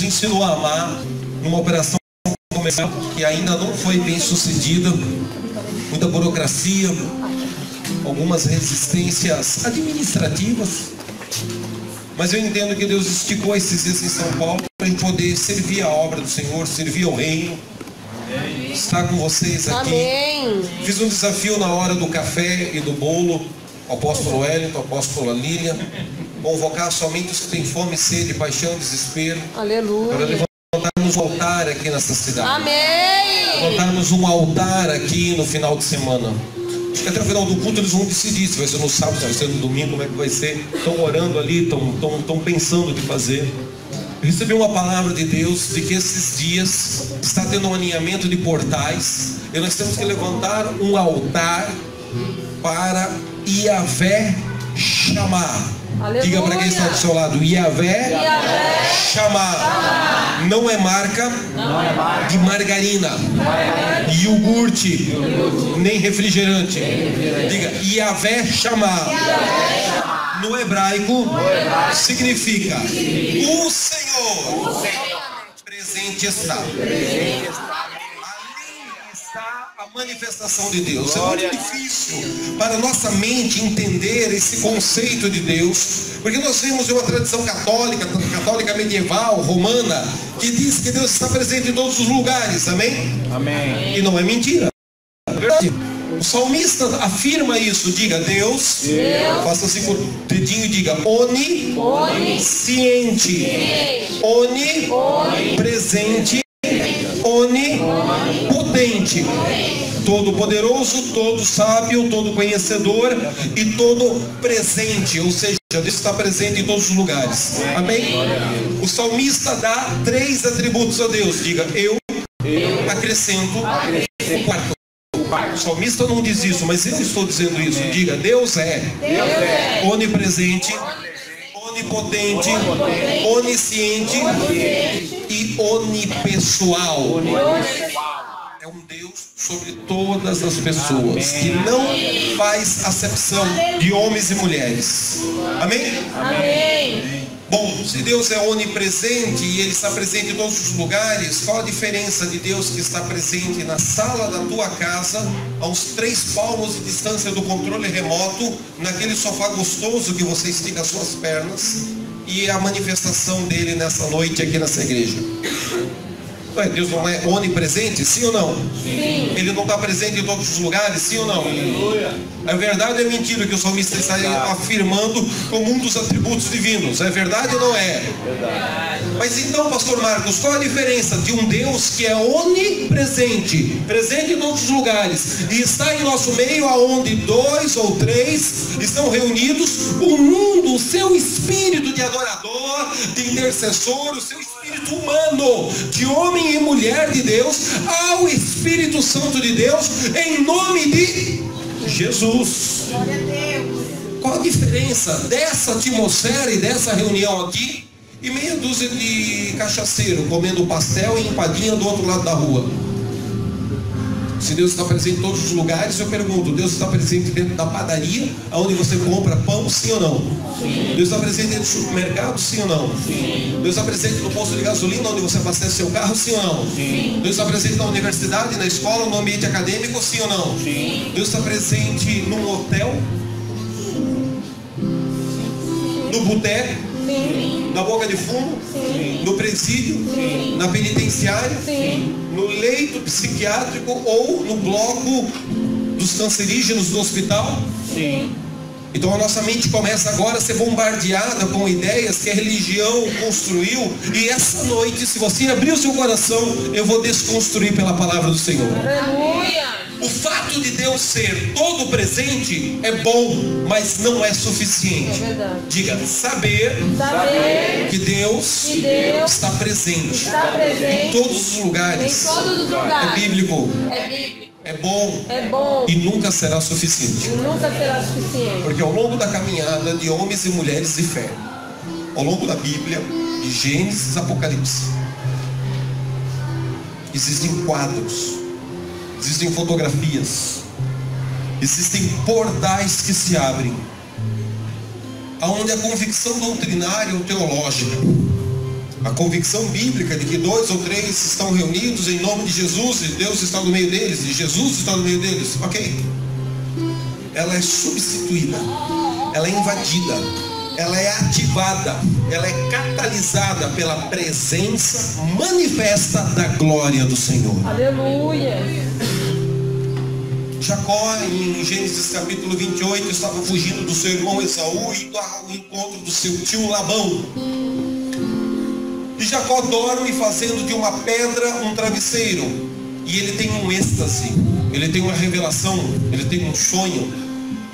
nos ensinou a amar numa operação comercial que ainda não foi bem sucedida, muita burocracia, algumas resistências administrativas. Mas eu entendo que Deus esticou esses dias em São Paulo para a gente poder servir a obra do Senhor, servir ao reino. Estar com vocês aqui. Amém. Fiz um desafio na hora do café e do bolo, o apóstolo Wellington, a apóstola Lília, convocar somente os que têm fome, sede, paixão, desespero. Aleluia. Para levantarmos um altar aqui nessa cidade. Amém. Levantarmos um altar aqui no final de semana. Acho que até o final do culto eles vão decidir se vai ser no sábado, se vai ser no domingo, como é que vai ser. Estão orando ali, estão pensando o que fazer. Eu recebi uma palavra de Deus de que esses dias está tendo um alinhamento de portais e nós temos que levantar um altar para Iavé chamar. Aleluia. Diga para quem está do seu lado: Iavé chamar. Não é marca de margarina, iogurte, nem refrigerante. Diga: Iavé chamar. No hebraico significa o Senhor presente está. Ali está a manifestação de Deus. É muito difícil para a nossa mente entender esse conceito de Deus, porque nós vemos uma tradição católica medieval, romana, que diz que Deus está presente em todos os lugares. Amém? Amém. E não é mentira. É verdade. O salmista afirma isso. Diga: Deus. Faça assim com o dedinho e diga: onisciente, onipresente, onipotente, todo poderoso, todo sábio, todo conhecedor e todo presente. Ou seja, Deus está presente em todos os lugares. Amém? O salmista dá 3 atributos a Deus. Diga: eu acrescento o quarto. O salmista não diz isso, mas eu estou dizendo isso. Diga: Deus é onipresente, onipotente, onisciente e onipessoal. É um Deus sobre todas as pessoas, que não faz acepção de homens e mulheres. Amém? Amém. Bom, se Deus é onipresente e Ele está presente em todos os lugares, qual a diferença de Deus que está presente na sala da tua casa, a uns 3 palmos de distância do controle remoto, naquele sofá gostoso que você estica as suas pernas, e a manifestação dele nessa noite aqui nessa igreja? Ué, Deus não é onipresente, sim ou não? Sim. Ele não está presente em todos os lugares, sim ou não? É verdade ou é mentira que o salmista está afirmando como um dos atributos divinos? É verdade ou não é? Mas então, pastor Marcos, qual a diferença de um Deus que é onipresente, presente em todos os lugares, e está em nosso meio, aonde 2 ou 3 estão reunidos, unindo o seu espírito de adorador, de intercessor, o seu espírito humano, de homem e mulher de Deus, ao Espírito Santo de Deus, em nome de Jesus? Glória a Deus. Qual a diferença dessa atmosfera e dessa reunião aqui e meia dúzia de cachaceiro comendo pastel e empadinha do outro lado da rua? Se Deus está presente em todos os lugares, eu pergunto: Deus está presente dentro da padaria, onde você compra pão, sim ou não? Sim. Deus está presente dentro do supermercado, sim ou não? Sim. Deus está presente no posto de gasolina, onde você abastece seu carro, sim ou não? Sim. Deus está presente na universidade, na escola, no ambiente acadêmico, sim ou não? Sim. Deus está presente num hotel, no boteco, na boca de fumo, no presídio, na penitenciária, no leito psiquiátrico ou no bloco dos cancerígenos do hospital. Então a nossa mente começa agora a ser bombardeada com ideias que a religião construiu, e essa noite, se você abrir o seu coração, eu vou desconstruir pela palavra do Senhor. Aleluia. O fato de Deus ser todo presente é bom, mas não é suficiente. É verdade. Diga: saber que Deus está presente em todos os lugares. Em todos os lugares. É bíblico. É bíblico. É bom. É bom. E nunca será suficiente. E nunca será suficiente. Porque ao longo da caminhada de homens e mulheres de fé, ao longo da Bíblia, de Gênesis a Apocalipse, existem quadros, existem fotografias, existem portais que se abrem, aonde a convicção doutrinária ou teológica A convicção bíblica de que 2 ou 3 estão reunidos em nome de Jesus e Deus está no meio deles e Jesus está no meio deles, ok? Ela é substituída, ela é invadida, ela é ativada, ela é catalisada pela presença manifesta da glória do Senhor. Aleluia. Jacó, em Gênesis capítulo 28, estava fugindo do seu irmão Esaú e indo ao encontro do seu tio Labão. E Jacó dorme fazendo de uma pedra um travesseiro. E ele tem um êxtase, ele tem uma revelação, ele tem um sonho.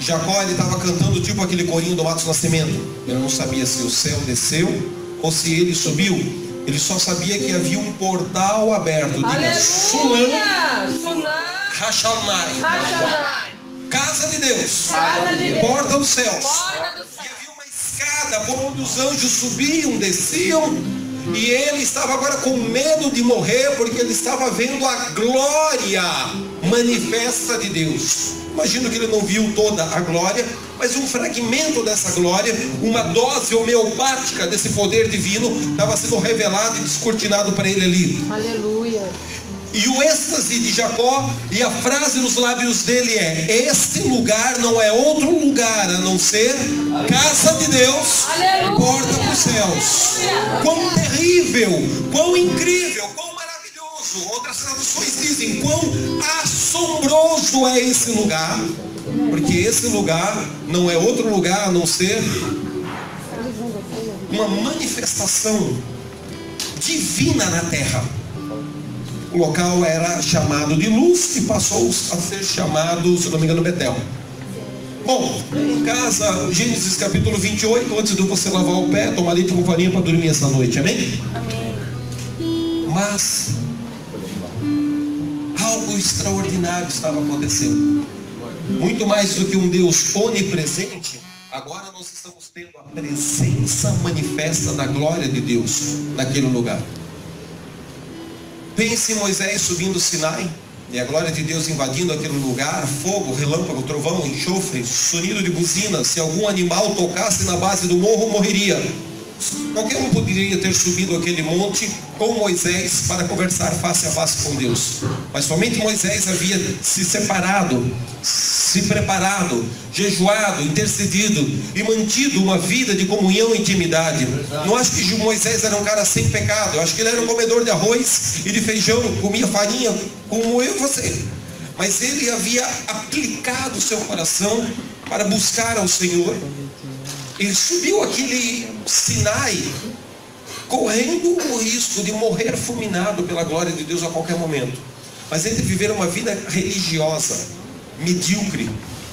Jacó, ele estava cantando tipo aquele corinho do Matos Nascimento. Ele não sabia se o céu desceu ou se ele subiu. Ele só sabia que havia um portal aberto. Diga, Sulam Hashanai. Casa de Deus. Porta dos céus. E havia uma escada por onde os anjos subiam, desciam. E ele estava agora com medo de morrer, porque ele estava vendo a glória manifesta de Deus. Imagino que ele não viu toda a glória, mas um fragmento dessa glória, uma dose homeopática desse poder divino, estava sendo revelado e descortinado para ele ali. Aleluia. E o êxtase de Jacó, e a frase nos lábios dele é: este lugar não é outro lugar a não ser casa de Deus, porta para os céus. Quão terrível, quão incrível, quão maravilhoso. Outras traduções dizem: quão assombroso é esse lugar, porque esse lugar não é outro lugar a não ser uma manifestação divina na terra. O local era chamado de Luz e passou a ser chamado, se não me engano, Betel. Bom, em casa, Gênesis capítulo 28, antes de você lavar o pé, tomar leite com farinha para dormir essa noite, amém? Amém. Mas algo extraordinário estava acontecendo. Muito mais do que um Deus onipresente, agora nós estamos tendo a presença manifesta da glória de Deus naquele lugar. Pense em Moisés subindo o Sinai, e a glória de Deus invadindo aquele lugar, fogo, relâmpago, trovão, enxofre, sonido de buzina. Se algum animal tocasse na base do morro, morreria. Qualquer um poderia ter subido aquele monte com Moisés para conversar face a face com Deus, mas somente Moisés havia se separado, se preparado, jejuado, intercedido e mantido uma vida de comunhão e intimidade. Não acho que Moisés era um cara sem pecado. Eu acho que ele era um comedor de arroz e de feijão, comia farinha como eu e você, mas ele havia aplicado o seu coração para buscar ao Senhor. Ele subiu aquele Sinai correndo o risco de morrer fulminado pela glória de Deus a qualquer momento. Mas entre viver uma vida religiosa, medíocre,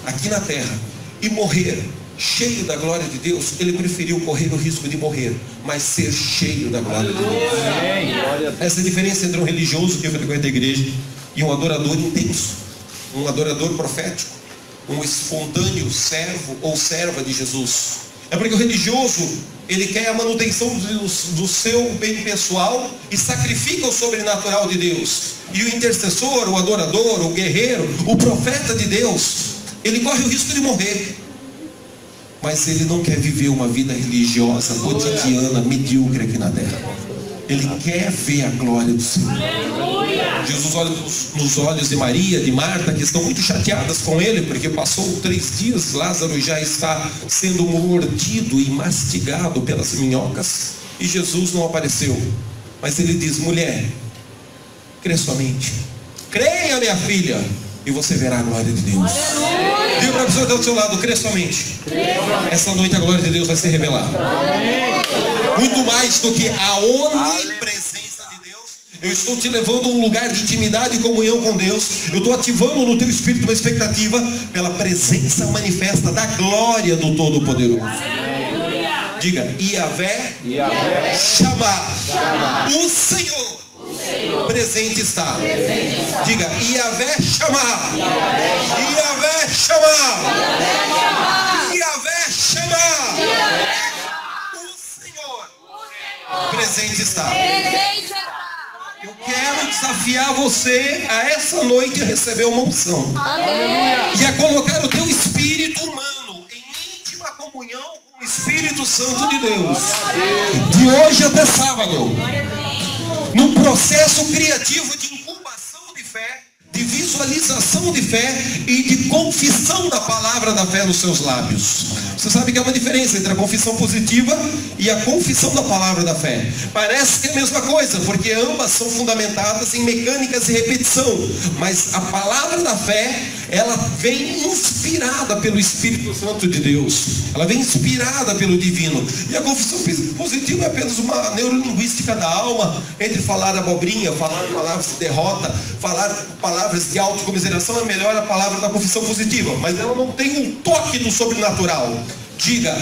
aqui na terra, e morrer cheio da glória de Deus, ele preferiu correr o risco de morrer, mas ser cheio da glória de Deus. Essa é a diferença entre um religioso que frequenta a igreja e um adorador intenso, um adorador profético, um espontâneo servo ou serva de Jesus. É porque o religioso, ele quer a manutenção do seu bem pessoal e sacrifica o sobrenatural de Deus. E o intercessor, o adorador, o guerreiro, o profeta de Deus, ele corre o risco de morrer, mas ele não quer viver uma vida religiosa, cotidiana, medíocre aqui na terra. Ele quer ver a glória do Senhor. Jesus olha nos olhos de Maria, de Marta, que estão muito chateadas com ele, porque passou 3 dias, Lázaro já está sendo mordido e mastigado pelas minhocas, e Jesus não apareceu. Mas ele diz: mulher, crê somente, creia, minha filha, e você verá a glória de Deus. Diga para a pessoa que está do seu lado: crê somente. Essa noite a glória de Deus vai ser revelada. Muito mais do que a onipresença de Deus, eu estou te levando a um lugar de intimidade e comunhão com Deus. Eu estou ativando no teu espírito uma expectativa pela presença manifesta da glória do Todo-Poderoso. Diga: Iavé Chamar. O Senhor presente está. Diga: Iavé Chamar. Iavé Chamar. Iavé Chamar. Presente está. Eu quero desafiar você a essa noite a receber uma unção. Amém. E a colocar o teu espírito humano em íntima comunhão com o Espírito Espírito Santo de Deus, de hoje até sábado, num processo criativo de incubação de fé, de visualização de fé e de confissão da palavra da fé nos seus lábios. Você sabe que há uma diferença entre a confissão positiva e a confissão da palavra da fé. Parece que é a mesma coisa, porque ambas são fundamentadas em mecânicas de repetição. Mas a palavra da fé, ela vem inspirada pelo Espírito Santo de Deus. Ela vem inspirada pelo divino. E a confissão positiva é apenas uma neurolinguística da alma, entre falar abobrinha, falar palavras de derrota, falar palavras de autocomiseração. É melhor a palavra da confissão positiva, mas ela não tem um toque do sobrenatural. Diga: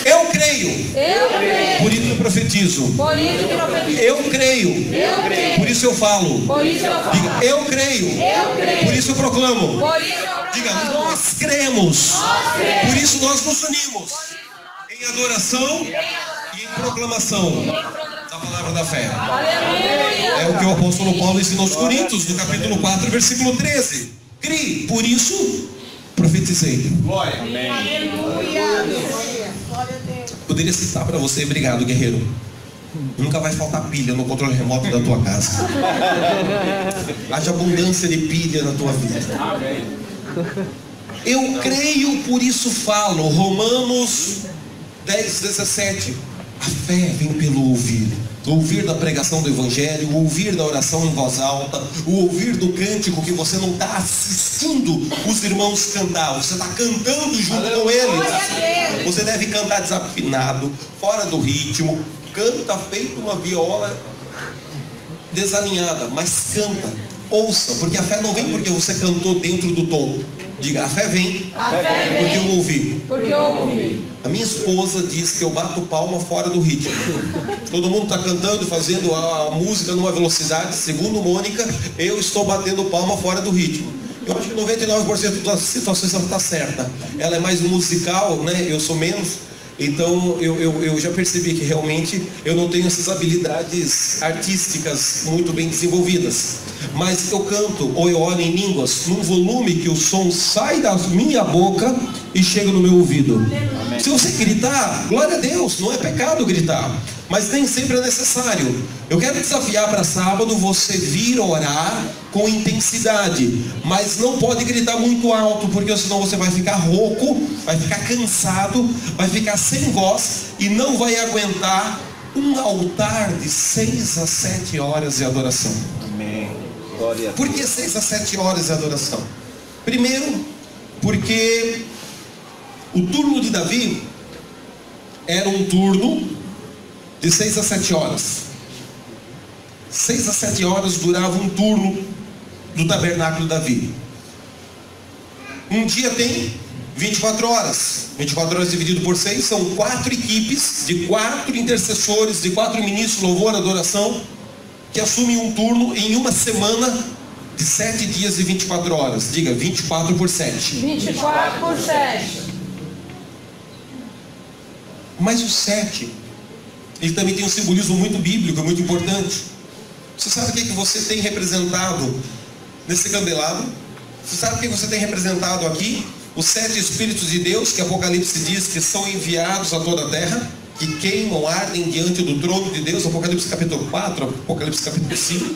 eu creio. Eu creio. Por isso eu profetizo. Por isso eu profetizo. Eu creio. Eu creio. Por isso eu falo. Por isso eu falo. Diga: eu creio. Eu creio. Por isso eu proclamo. Por isso eu proclamo. Diga: nós cremos. Nós cremos. Por isso nós nos unimos em adoração e em proclamação da palavra da fé. Aleluia. É o que o apóstolo Paulo ensinou aos Coríntios, no capítulo 4, versículo 13. Crie, por isso profetizei. Glória. Amém. Poderia citar para você: obrigado, guerreiro. Nunca vai faltar pilha no controle remoto da tua casa. Haja abundância de pilha na tua vida. Amém. Eu creio, por isso falo. Romanos 10, 17. A fé vem pelo ouvir. O ouvir da pregação do Evangelho, o ouvir da oração em voz alta, o ouvir do cântico que você não está assistindo os irmãos cantar, você está cantando junto com eles. Você deve cantar desafinado, fora do ritmo, canta feito uma viola desalinhada, mas canta, ouça, porque a fé não vem porque você cantou dentro do tom. Diga: a fé vem, porque eu ouvi. Porque eu ouvi. A minha esposa diz que eu bato palma fora do ritmo. Todo mundo está cantando e fazendo a música numa velocidade. Segundo Mônica, eu estou batendo palma fora do ritmo. Eu acho que 99% das situações ela está certa. Ela é mais musical, né? Eu sou menos. Então eu já percebi que realmente eu não tenho essas habilidades artísticas muito bem desenvolvidas. Mas eu canto ou eu oro em línguas num volume que o som sai da minha boca e chega no meu ouvido. Amém. Se você gritar, glória a Deus, não é pecado gritar, mas nem sempre é necessário. Eu quero desafiar para sábado você vir orar com intensidade, mas não pode gritar muito alto, porque senão você vai ficar rouco, vai ficar cansado, vai ficar sem voz e não vai aguentar um altar de 6 a 7 horas de adoração. Amém. Glória a Deus. Por que 6 a 7 horas de adoração? Primeiro, porque o turno de Davi era um turno de 6 a 7 horas. 6 a 7 horas durava um turno do tabernáculo de Davi. Um dia tem 24 horas. 24 horas dividido por 6 são 4 equipes de 4 intercessores, de 4 ministros, louvor, adoração, que assumem um turno em uma semana de 7 dias e 24 horas. Diga: 24 por 7. 24 por 7. Mas o 7, ele também tem um simbolismo muito bíblico, muito importante. Você sabe o que você tem representado nesse candelabro? Você sabe o que você tem representado aqui? Os 7 Espíritos de Deus, que Apocalipse diz que são enviados a toda a terra, que queimam, ardem diante do trono de Deus. Apocalipse capítulo 4, Apocalipse capítulo 5.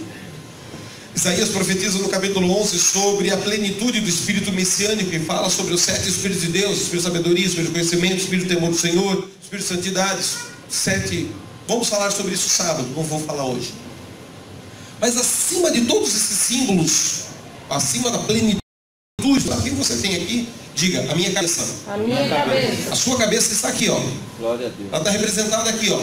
Isaías profetiza no capítulo 11 sobre a plenitude do Espírito Messiânico, e fala sobre os 7 Espíritos de Deus: Espírito de sabedoria, Espírito de conhecimento, Espírito de temor do Senhor, Espírito de santidade. 7. Vamos falar sobre isso sábado, não vou falar hoje. Mas acima de todos esses símbolos, acima da plenitude, sabe o que você tem aqui? Diga: a minha cabeça. A minha cabeça. A sua cabeça está aqui, ó. Glória a Deus. Ela está representada aqui, ó.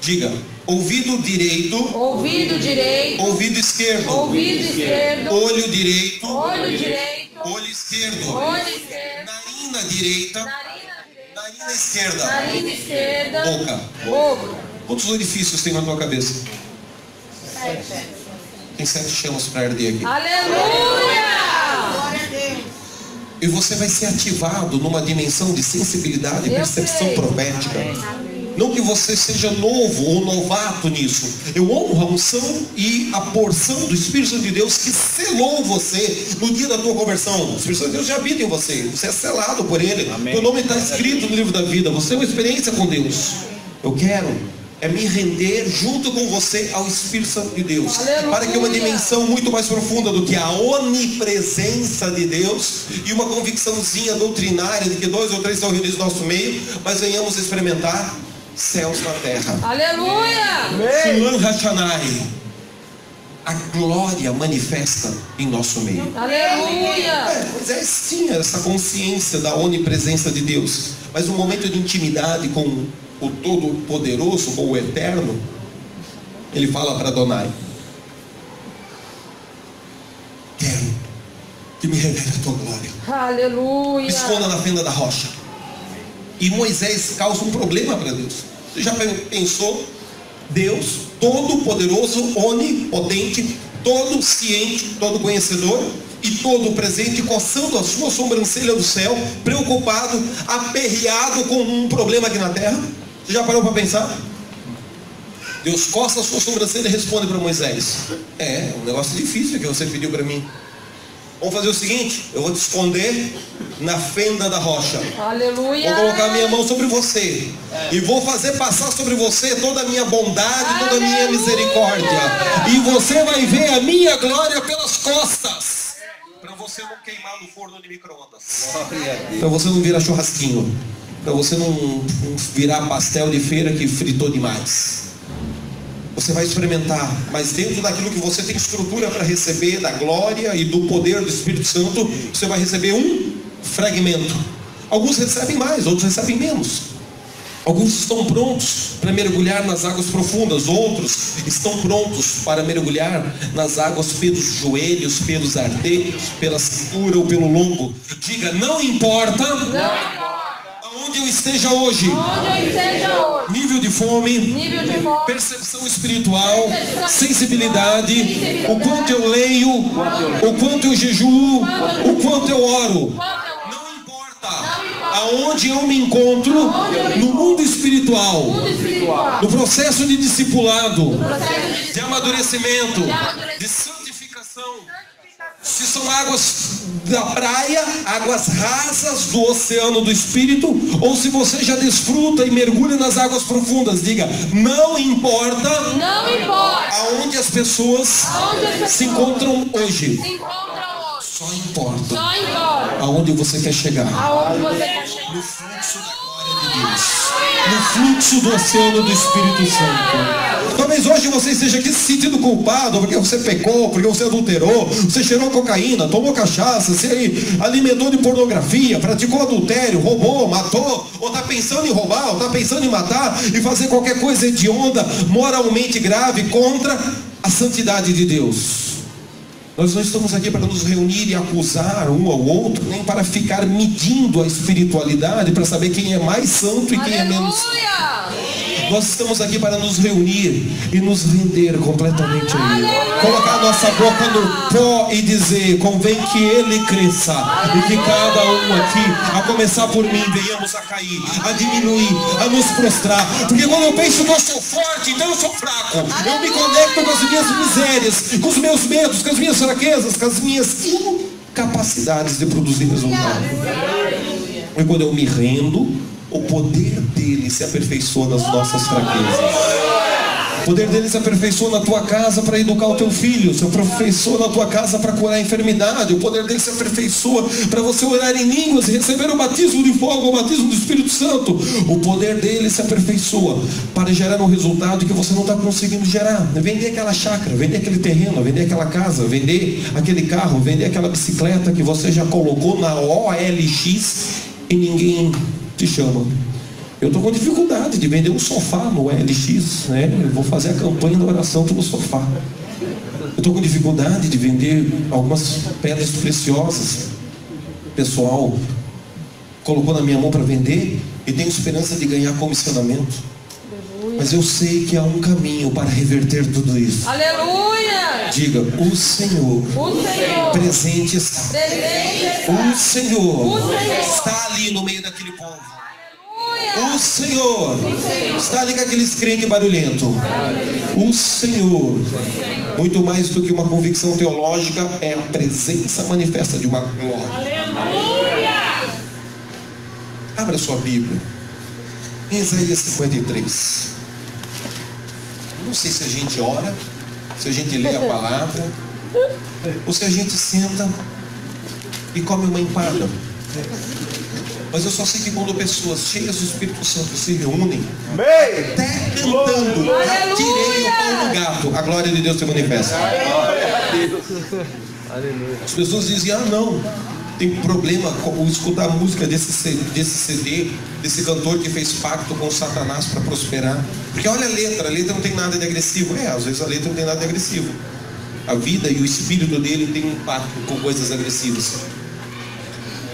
Diga: ouvido direito. Ouvido direito. Ouvido esquerdo. Ouvido esquerdo. Olho direito. Olho direito. Olho esquerdo. Olho esquerdo. Narina direita. Narina esquerda. Narina esquerda. Boca. Boca. Quantos orifícios tem na tua cabeça? 7. Tem 7 chamas para arder aqui. Aleluia! E você vai ser ativado numa dimensão de sensibilidade e percepção profética. Não que você seja novo ou novato nisso. Eu honro a unção e a porção do Espírito Santo de Deus que selou você no dia da tua conversão. O Espírito Santo de Deus já habita em você. Você é selado por Ele. Amém. Teu nome está escrito no livro da vida. Você tem uma experiência com Deus. Eu quero me render junto com você ao Espírito Santo de Deus. Aleluia. Para que uma dimensão muito mais profunda do que a onipresença de Deus e uma convicçãozinha doutrinária de que 2 ou 3 estão reunidos no nosso meio, mas venhamos experimentar céus na terra. Aleluia. Shulam Hashanai. A glória manifesta em nosso meio. Aleluia. Moisés tinha essa consciência da onipresença de Deus, mas um momento de intimidade com o Todo-Poderoso, com o Eterno, ele fala para Adonai: quero que me revele a tua glória. Aleluia. Me esconda na fenda da rocha. E Moisés causa um problema para Deus. Você já pensou? Deus, todo-poderoso, onipotente, todo ciente, todo conhecedor e todo presente, coçando a sua sobrancelha do céu, preocupado, aperreado com um problema aqui na terra. Você já parou para pensar? Deus coça a sua sobrancelha e responde para Moisés: é um negócio difícil que você pediu para mim. Vamos fazer o seguinte: eu vou te esconder na fenda da rocha. Aleluia. Vou colocar a minha mão sobre você e vou fazer passar sobre você toda a minha bondade, toda a minha Aleluia. misericórdia. E você vai ver a minha glória pelas costas, para você não queimar no forno de micro-ondas, Glória a Deus. para você não virar churrasquinho, para você não virar pastel de feira que fritou demais. Você vai experimentar, mas dentro daquilo que você tem estrutura para receber, da glória e do poder do Espírito Santo, você vai receber um fragmento. Alguns recebem mais, outros recebem menos. Alguns estão prontos para mergulhar nas águas profundas, outros estão prontos para mergulhar nas águas pelos joelhos, pelos artérios, pela cintura ou pelo lombo. Diga: não importa aonde eu esteja hoje, Onde eu esteja hoje. nível de fome, Nível de morte. percepção espiritual, sensibilidade, o quanto eu leio, o quanto eu jejuo, o quanto eu oro. Não importa aonde eu me encontro no mundo espiritual, no processo de discipulado, de amadurecimento, de santificação. Se são águas da praia, águas rasas do oceano do Espírito, ou se você já desfruta e mergulha nas águas profundas, diga: não importa Não importa. aonde as pessoas se encontram hoje, Se encontra hoje. só importa Só importa. aonde você quer chegar. Aonde você quer chegar. No fluxo da glória de Deus, no fluxo do oceano do Espírito Santo. Talvez hoje você esteja aqui se sentindo culpado porque você pecou, porque você adulterou, você cheirou cocaína, tomou cachaça, você alimentou de pornografia, praticou adultério, roubou, matou, ou está pensando em roubar, ou está pensando em matar e fazer qualquer coisa hedionda, moralmente grave contra a santidade de Deus. Nós não estamos aqui para nos reunir e acusar um ao outro, nem para ficar medindo a espiritualidade, para saber quem é mais santo e quem é menos santo. Aleluia. Nós estamos aqui para nos reunir e nos render completamente a Ele. Colocar a nossa boca no pó e dizer: convém que Ele cresça e que cada um aqui, a começar por mim, venhamos a cair, a diminuir, a nos prostrar. Porque quando eu penso que eu sou forte, então eu sou fraco. Eu me conecto com as minhas misérias, com os meus medos, com as minhas fraquezas, com as minhas incapacidades de produzir resultado. E quando eu me rendo, o poder dele se aperfeiçoa nas nossas fraquezas. O poder dele se aperfeiçoa na tua casa para educar o teu filho, se aperfeiçoa na tua casa para curar a enfermidade. O poder dele se aperfeiçoa para você orar em línguas e receber o batismo de fogo, o batismo do Espírito Santo. O poder dele se aperfeiçoa para gerar um resultado que você não está conseguindo gerar. Vender aquela chácara, vender aquele terreno, vender aquela casa, vender aquele carro, vender aquela bicicleta que você já colocou na OLX e ninguém te chama. Eu estou com dificuldade de vender um sofá no LX, né? Eu vou fazer a campanha da oração pelo sofá. Eu estou com dificuldade de vender algumas pedras preciosas. O pessoal colocou na minha mão para vender e tenho esperança de ganhar comissionamento. Mas eu sei que há um caminho para reverter tudo isso. Aleluia. Diga: o Senhor O Senhor. presente está. Presente está. O Senhor O Senhor está ali no meio daquele povo. O Senhor. Está ali com aqueles crentes barulhentos. O Senhor. Muito mais do que uma convicção teológica, é a presença manifesta de uma glória. Abra sua Bíblia. Em Isaías 53. Não sei se a gente ora, se a gente lê a palavra, ou se a gente senta e come uma empada. Mas eu só sei que quando pessoas cheias do Espírito Santo se reúnem, até cantando, atirei o pau no gato, a glória de Deus se manifesta. As pessoas dizem, não, tem problema com escutar a música desse CD, desse cantor que fez pacto com Satanás para prosperar. Porque olha a letra não tem nada de agressivo. Às vezes a letra não tem nada de agressivo. A vida e o espírito dele tem um pacto com coisas agressivas.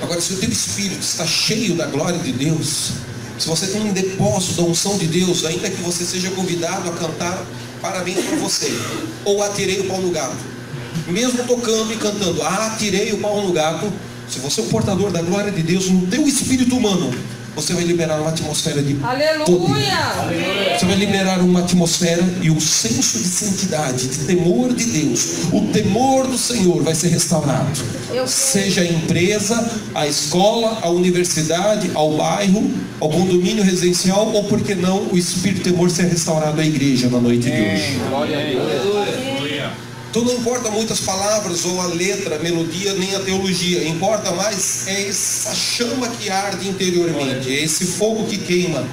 Agora, se o teu espírito está cheio da glória de Deus, se você tem um depósito da unção de Deus, ainda que você seja convidado a cantar parabéns para você, ou atirei o pau no gato, mesmo tocando e cantando, atirei o pau no gato, se você é o portador da glória de Deus no teu espírito humano, você vai liberar uma atmosfera de poder. Você vai liberar uma atmosfera e um senso de santidade, de temor de Deus. O temor do Senhor vai ser restaurado. Seja a empresa, a escola, a universidade, ao bairro, ao condomínio residencial, ou por que não o espírito de temor ser restaurado à igreja na noite de hoje. Glória a Deus. Então não importa muitas palavras ou a letra, a melodia, nem a teologia. Importa mais é essa chama que arde interiormente, é esse fogo que queima.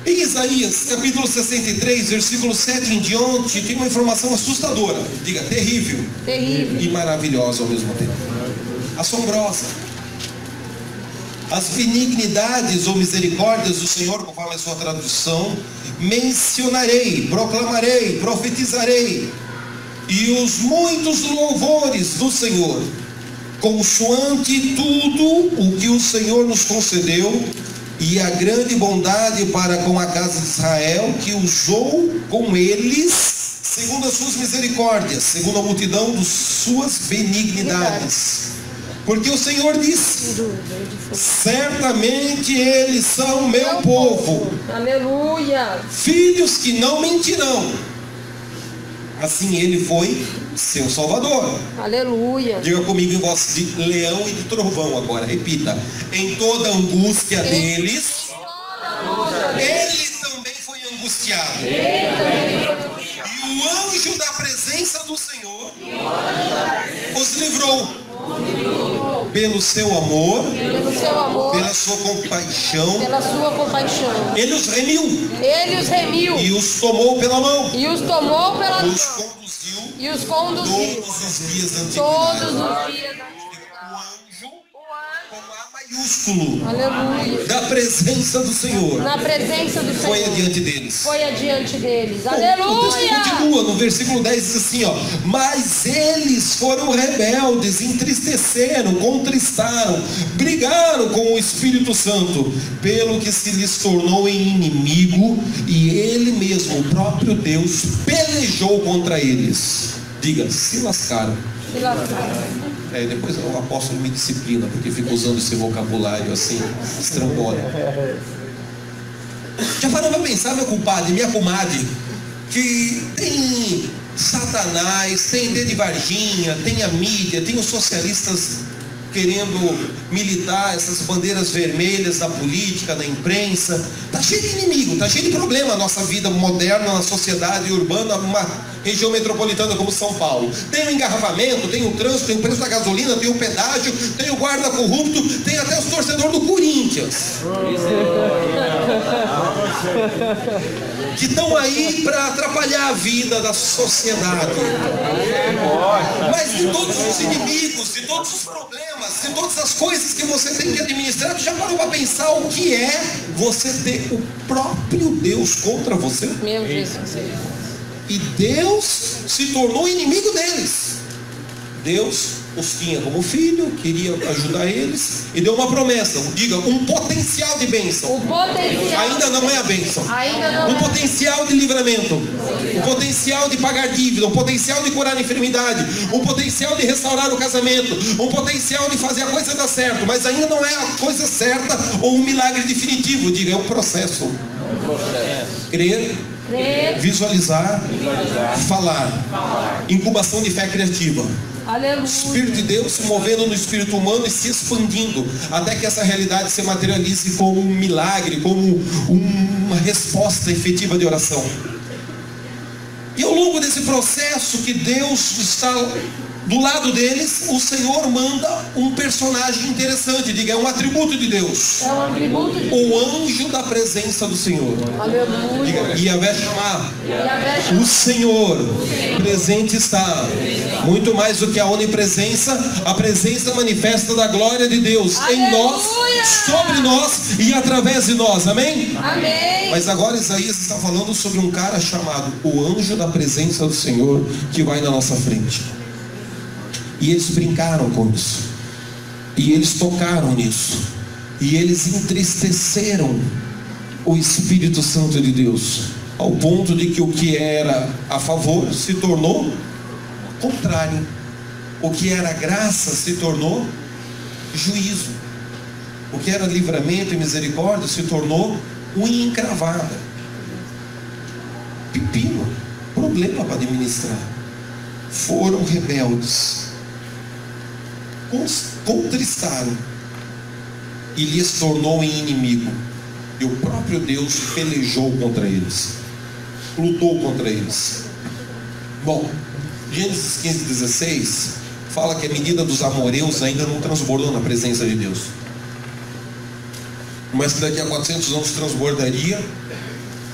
Em Isaías capítulo 63, versículo 7 em diante, tem uma informação assustadora. Diga, terrível. E maravilhosa ao mesmo tempo. Assombrosa. As benignidades ou misericórdias do Senhor, conforme a sua tradução, mencionarei, proclamarei, profetizarei, e os muitos louvores do Senhor, consoante tudo o que o Senhor nos concedeu, e a grande bondade para com a casa de Israel, que usou com eles, segundo as suas misericórdias, segundo a multidão de suas benignidades. Porque o Senhor disse, certamente eles são meu povo, aleluia, filhos que não mentirão. Assim ele foi seu Salvador. Aleluia. Diga comigo em voz de leão e de trovão agora, repita. Em toda a angústia deles, ele também foi angustiado. E o anjo da presença do Senhor os livrou. Pelo seu amor, pela sua compaixão, ele os remiu, e os tomou pela mão, os conduziu todos os dias da antiguidade. Maiúsculo, aleluia, da presença do Senhor, foi adiante deles. Aleluia. O texto continua no versículo 10, diz assim, mas eles foram rebeldes, entristeceram, contristaram, brigaram com o Espírito Santo, pelo que se lhes tornou em inimigo, e ele mesmo, o próprio Deus, pelejou contra eles. Diga, se lascaram. Depois o apóstolo me disciplina, porque fica usando esse vocabulário assim, estrambólico. Já parou para pensar, meu compadre, minha comadre, que tem Satanás, tem dedo de Varginha, tem a mídia, tem os socialistas querendo militar essas bandeiras vermelhas da política, da imprensa. Está cheio de inimigo, está cheio de problema a nossa vida moderna, na sociedade urbana, uma região metropolitana como São Paulo. Tem o engarrafamento, tem o trânsito, tem o preço da gasolina, tem o pedágio, tem o guarda corrupto, tem até os torcedores do Corinthians, que estão aí para atrapalhar a vida da sociedade. Mas de todos os inimigos, de todos os problemas, de todas as coisas que você tem que administrar, tu já parou para pensar o que é você ter o próprio Deus contra você? Meu Jesus. E Deus se tornou inimigo deles. Deus os tinha como filho, queria ajudar eles, e deu uma promessa, diga, um potencial de bênção. O potencial. Ainda não é a bênção. Ainda não Um é. potencial de livramento, um potencial de pagar dívida, um potencial de curar a enfermidade, um potencial de restaurar o casamento, um potencial de fazer a coisa dar certo, mas ainda não é a coisa certa ou um milagre definitivo. Diga, é um processo. Crer, visualizar, falar. Incubação de fé criativa. Aleluia. O Espírito de Deus se movendo no espírito humano e se expandindo até que essa realidade se materialize como um milagre, como uma resposta efetiva de oração. E ao longo desse processo que Deus está do lado deles, o Senhor manda um personagem interessante. Diga, é um atributo de Deus. É um atributo de O anjo da presença do Senhor. Aleluia. Diga, Yahvé chamar. Yahvé O Senhor presente está. Muito mais do que a onipresença, a presença manifesta da glória de Deus em nós, Aleluia. sobre nós e através de nós. Amém? Amém. Mas agora Isaías está falando sobre um cara chamado o anjo da presença do Senhor, que vai na nossa frente. E eles brincaram com isso, e eles tocaram nisso, e eles entristeceram o Espírito Santo de Deus, ao ponto de que o que era a favor se tornou contrário, o que era graça se tornou juízo, o que era livramento e misericórdia se tornou unha encravada. Pepino, problema para administrar. Foram rebeldes, contristaram, e lhes tornou em inimigo, e o próprio Deus pelejou contra eles, lutou contra eles. Bom, Gênesis 15:16 fala que a medida dos amorreus ainda não transbordou na presença de Deus, mas que daqui a 400 anos transbordaria.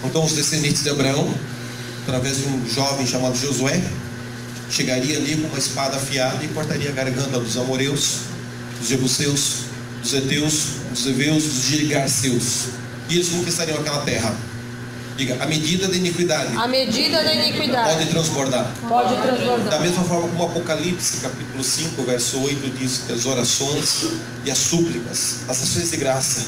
Então os descendentes de Abraão, através de um jovem chamado Josué, chegaria ali com uma espada afiada e cortaria a garganta dos amorreus, dos jebuseus, dos heteus, dos heveus, dos girgarseus, e eles conquistariam aquela terra. Diga, a medida da iniquidade A medida da iniquidade pode transbordar. pode Da transbordar. mesma forma como Apocalipse, capítulo 5, verso 8, diz que as orações e as súplicas, as ações de graça.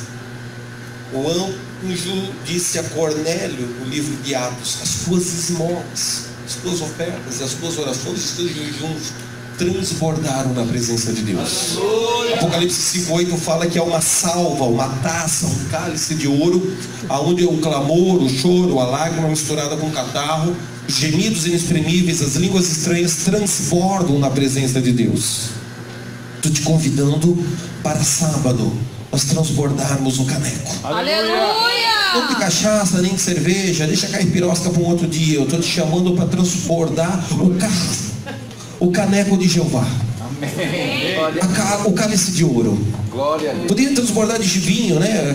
O anjo disse a Cornélio, no livro de Atos, as tuas esmolas, as tuas ofertas e as tuas orações, os teus jejuns transbordaram na presença de Deus. Apocalipse 5:8 fala que é uma salva, uma taça, um cálice de ouro, aonde o clamor, o choro, a lágrima misturada com catarro, os gemidos inexprimíveis, as línguas estranhas transbordam na presença de Deus. Estou te convidando para sábado nós transbordarmos o caneco. Não de Aleluia. cachaça, nem de cerveja, deixa cair pirosca para um outro dia. Eu estou te chamando para transbordar o caneco de Jeová. O cálice de ouro. Glória a Deus. Podia transbordar de vinho, né?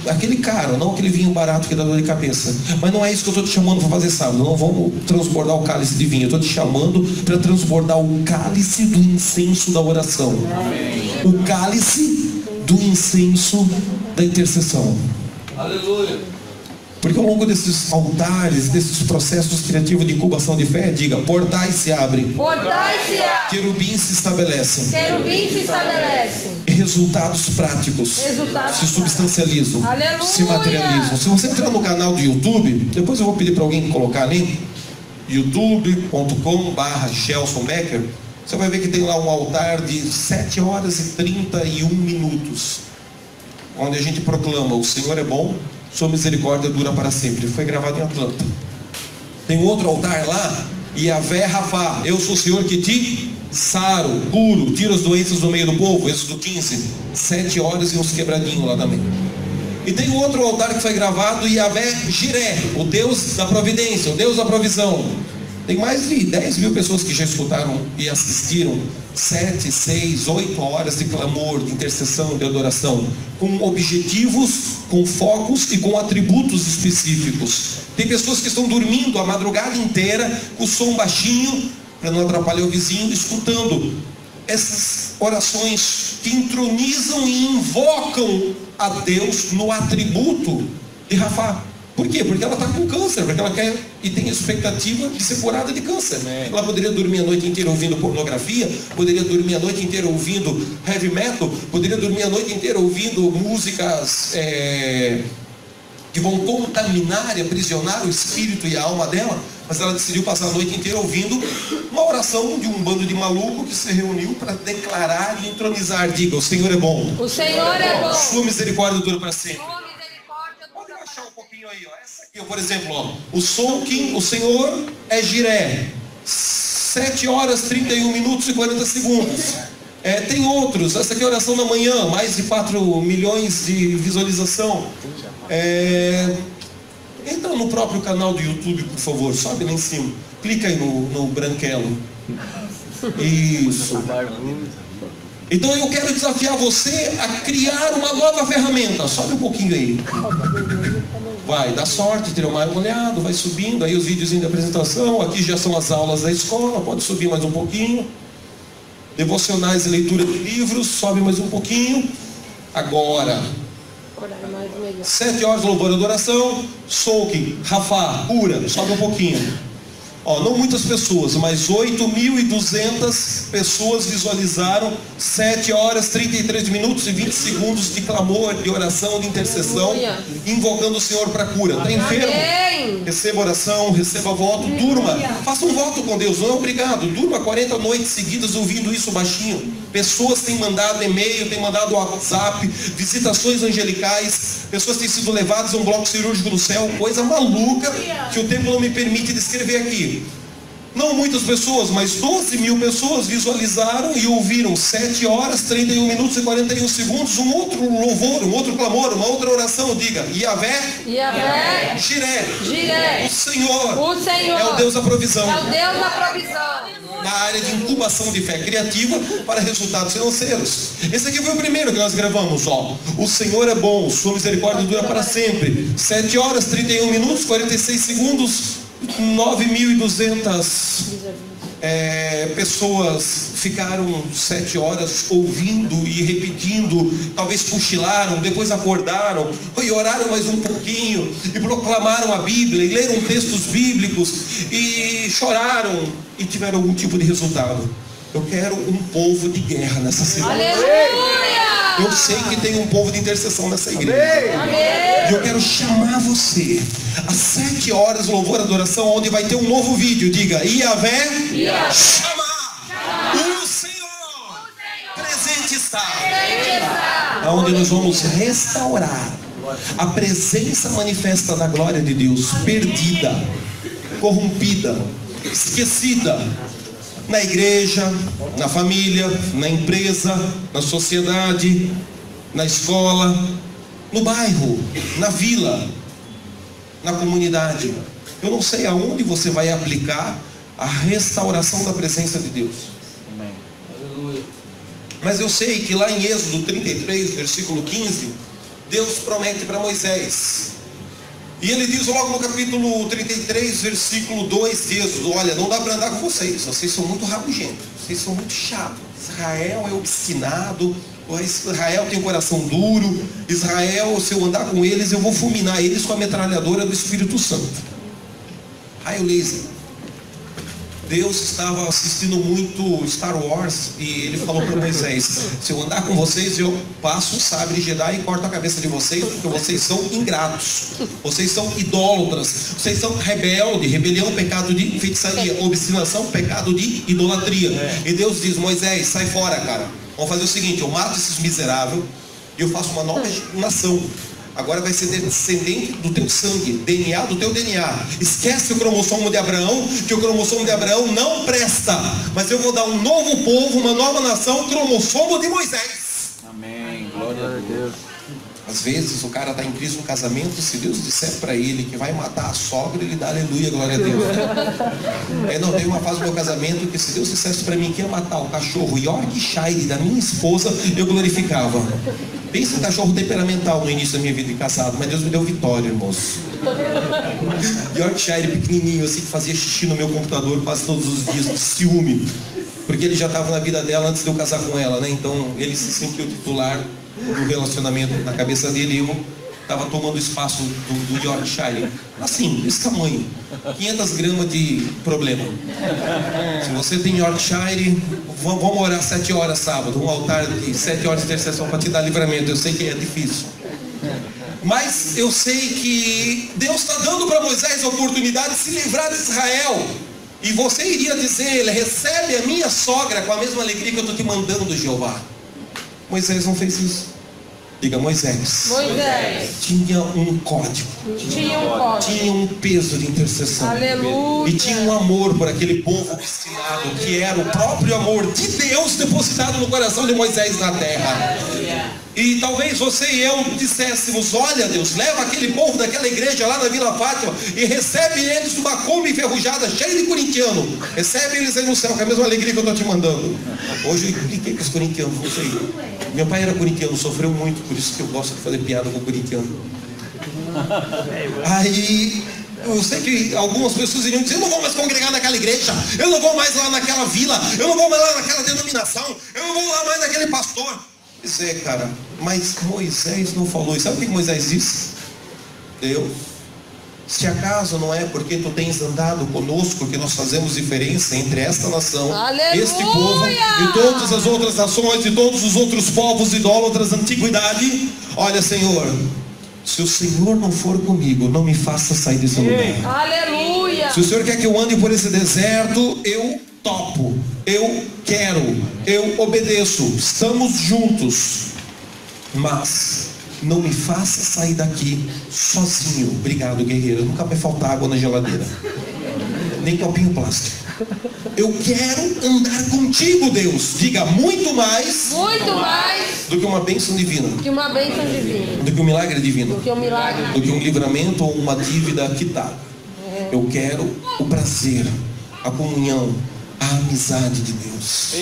Aquele caro, não aquele vinho barato que dá dor de cabeça. Mas não é isso que eu estou te chamando para fazer sábado. Não vamos transbordar o cálice de vinho. Eu estou te chamando para transbordar o cálice do incenso da oração. O cálice do incenso da intercessão. Aleluia. Porque ao longo desses altares, desses processos criativos de incubação de fé, diga, portais se abrem, Portais se abrem. querubins se estabelecem, Querubins se estabelecem. e resultados práticos Resultados se substancializam, Aleluia. se materializam. Se você entrar no canal do YouTube, depois eu vou pedir para alguém colocar ali, youtube.com/Gelson Becker, você vai ver que tem lá um altar de 7 horas e 31 minutos, onde a gente proclama, o Senhor é bom, sua misericórdia dura para sempre. Foi gravado em Atlanta. Tem outro altar lá, Yahvé Rafá, eu sou o Senhor que te saro, curo, tiro as doenças do meio do povo. Êxodo 15, 7 horas e uns quebradinhos lá também. E tem outro altar que foi gravado, Yahvé Jiré, o Deus da providência, o Deus da provisão. Tem mais de 10 mil pessoas que já escutaram e assistiram 7, 6, 8 horas de clamor, de intercessão, de adoração, com objetivos, com focos e com atributos específicos. Tem pessoas que estão dormindo a madrugada inteira, com o som baixinho, para não atrapalhar o vizinho, escutando essas orações que entronizam e invocam a Deus no atributo de Rafá. Por quê? Porque ela está com câncer, porque ela quer e tem expectativa de ser curada de câncer. Ela poderia dormir a noite inteira ouvindo pornografia, poderia dormir a noite inteira ouvindo heavy metal, poderia dormir a noite inteira ouvindo músicas que vão contaminar e aprisionar o espírito e a alma dela, mas ela decidiu passar a noite inteira ouvindo uma oração de um bando de maluco que se reuniu para declarar e entronizar. Diga, o Senhor é bom. O Senhor é bom. Sua misericórdia dura para sempre. Sua misericórdia Pode dura baixar um pouquinho aí, ó. Essa aqui, ó, por exemplo, ó. O Soaking, o Senhor é Jiré. 7 horas, 31 minutos e 40 segundos. Tem outros. Essa aqui é a oração da manhã, mais de 4 milhões de visualização. Entra no próprio canal do YouTube, por favor. Sobe lá em cima. Clica aí no branquelo. Isso. Então eu quero desafiar você a criar uma nova ferramenta. Sobe um pouquinho aí. Vai, dá sorte, tira mais um olhado, vai subindo. Aí os vídeos de apresentação. Aqui já são as aulas da escola. Pode subir mais um pouquinho. Devocionais e leitura de livros. Sobe mais um pouquinho. Agora. 7 horas de louvor e adoração. Soaking, Rafá, cura. Sobe um pouquinho. Não muitas pessoas, mas 8.200 pessoas visualizaram 7 horas, 33 minutos e 20 segundos de clamor, de oração, de intercessão, invocando o Senhor para cura. Está enfermo? Receba oração, receba voto, durma. Faça um voto com Deus, não é obrigado. Durma 40 noites seguidas ouvindo isso baixinho. Pessoas têm mandado e-mail, têm mandado WhatsApp, visitações angelicais, pessoas têm sido levadas a um bloco cirúrgico no céu, coisa maluca que o tempo não me permite descrever aqui. Não muitas pessoas, mas 12 mil pessoas visualizaram e ouviram 7 horas, 31 minutos e 41 segundos, um outro louvor, um outro clamor, uma outra oração. Diga, Yahvé, Jiré, o Senhor é o Deus da provisão. É o Deus da provisão. Na área de incubação de fé criativa para resultados financeiros. Esse aqui foi o primeiro que nós gravamos, ó. O Senhor é bom, sua misericórdia dura para sempre. 7 horas, 31 minutos, 46 segundos, 9.200 pessoas ficaram 7 horas ouvindo e repetindo, talvez cochilaram, depois acordaram e oraram mais um pouquinho e proclamaram a Bíblia e leram textos bíblicos e choraram e tiveram algum tipo de resultado. Eu quero um povo de guerra nessa semana. Aleluia! Eu sei que tem um povo de intercessão nessa igreja. E eu quero chamar você às 7 horas, louvor e adoração, onde vai ter um novo vídeo. Diga, Yahvé, chamar o Senhor. Presente está. Onde nós vamos restaurar a presença manifesta da glória de Deus, perdida, corrompida, esquecida. Na igreja, na família, na empresa, na sociedade, na escola, no bairro, na vila, na comunidade. Eu não sei aonde você vai aplicar a restauração da presença de Deus. Amém. Mas eu sei que lá em Êxodo 33, versículo 15, Deus promete para Moisés. E ele diz logo no capítulo 33, versículo 2 de Êxodo: olha, não dá para andar com vocês são muito rabugentos, vocês são muito chatos. Israel é obstinado, Israel tem um coração duro. Israel, se eu andar com eles, eu vou fulminar eles com a metralhadora do Espírito Santo. Raio laser. Deus estava assistindo muito Star Wars e ele falou para Moisés: se eu andar com vocês, eu passo o sabre Jedi e corto a cabeça de vocês, porque vocês são ingratos, vocês são idólatras, vocês são rebeldes. Rebelião, pecado de feitiçaria; obstinação, pecado de idolatria. E Deus diz: Moisés, sai fora, cara. Vamos fazer o seguinte, eu mato esses miseráveis e eu faço uma nova nação. Agora vai ser descendente do teu sangue, DNA do teu DNA. Esquece o cromossomo de Abraão, que o cromossomo de Abraão não presta. Mas eu vou dar um novo povo, uma nova nação, cromossomo de Moisés. Amém. Glória a Deus. Às vezes o cara está em crise no casamento, se Deus disser para ele que vai matar a sogra, ele dá aleluia, glória a Deus. Não, tem uma fase do meu casamento que se Deus dissesse para mim que ia matar o cachorro Yorkshire da minha esposa, eu glorificava. Pensa em cachorro temperamental no início da minha vida de casado, mas Deus me deu vitória, irmãos. Yorkshire pequenininho, assim, que fazia xixi no meu computador quase todos os dias, de ciúme. Porque ele já estava na vida dela antes de eu casar com ela, né? Então ele se sentiu titular do relacionamento na cabeça dele, e eu estava tomando espaço do Yorkshire. Assim, desse tamanho. 500 gramas de problema. Se você tem Yorkshire, vamos orar 7 horas sábado. Um altar de 7 horas de intercessão para te dar livramento. Eu sei que é difícil. Mas eu sei que Deus está dando para Moisés a oportunidade de se livrar de Israel. E você iria dizer, ele recebe a minha sogra com a mesma alegria que eu estou te mandando, Jeová. Moisés não fez isso. Diga, Moisés tinha um código, tinha um peso de intercessão. Aleluia. E tinha um amor por aquele povo obstinado, que era o próprio amor de Deus depositado no coração de Moisés na terra. E talvez você e eu disséssemos, olha Deus, leva aquele povo daquela igreja lá na Vila Fátima e recebe eles numa Kombi enferrujada, cheia de corintiano. Recebe eles aí no céu com a mesma alegria que eu estou te mandando. Hoje eu brinquei com os corintianos, não sei. Meu pai era corintiano, sofreu muito, por isso que eu gosto de fazer piada com o corintiano. Aí eu sei que algumas pessoas iriam dizer, eu não vou mais congregar naquela igreja, eu não vou mais lá naquela vila, eu não vou mais lá naquela denominação, eu não vou lá mais naquele pastor. Pois é, cara, mas Moisés não falou. E sabe o que Moisés disse? Deus, se acaso não é porque tu tens andado conosco que nós fazemos diferença entre esta nação, Aleluia! Este povo e todas as outras nações e todos os outros povos idólatras da antiguidade. Olha, Senhor, se o Senhor não for comigo, não me faça sair desse lugar. Aleluia. Se o Senhor quer que eu ande por esse deserto, eu topo, eu quero, eu obedeço, estamos juntos, mas não me faça sair daqui sozinho. Obrigado, guerreiro, nunca vai faltar água na geladeira, nem copinho plástico. Eu quero andar contigo, Deus. Diga, muito mais do que uma bênção divina, Que uma bênção divina. do que um milagre divino, Do que um milagre. do que um livramento ou uma dívida quitada. Eu quero o prazer, a comunhão, a amizade de Deus.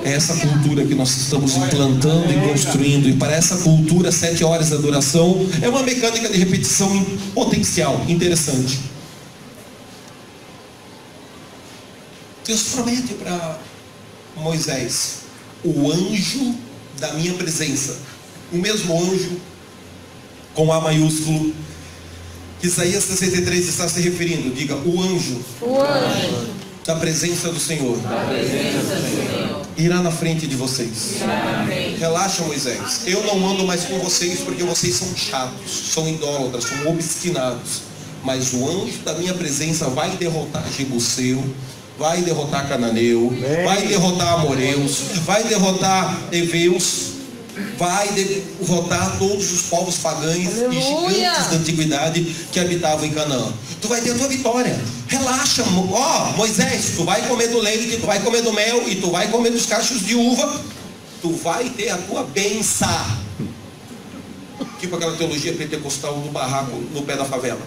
É essa cultura que nós estamos implantando e construindo. E para essa cultura, 7 horas de adoração é uma mecânica de repetição potencial, interessante. Deus promete para Moisés o anjo da minha presença. O mesmo anjo com A maiúsculo que Isaías 63 está se referindo. Diga, o anjo da presença do Senhor irá na frente de vocês. Relaxa, Moisés, eu não ando mais com vocês porque vocês são chatos, são idólatras, são obstinados. Mas o anjo da minha presença vai derrotar Jebuseu, vai derrotar Cananeu, vai derrotar Amoreus, vai derrotar Eveus, vai derrotar todos os povos pagãos e gigantes da antiguidade que habitavam em Canaã. Tu vai ter a tua vitória. Relaxa, Moisés, tu vai comer do leite, tu vai comer do mel e tu vai comer dos cachos de uva. Tu vai ter a tua bênção. Tipo aquela teologia pentecostal do barraco no pé da favela.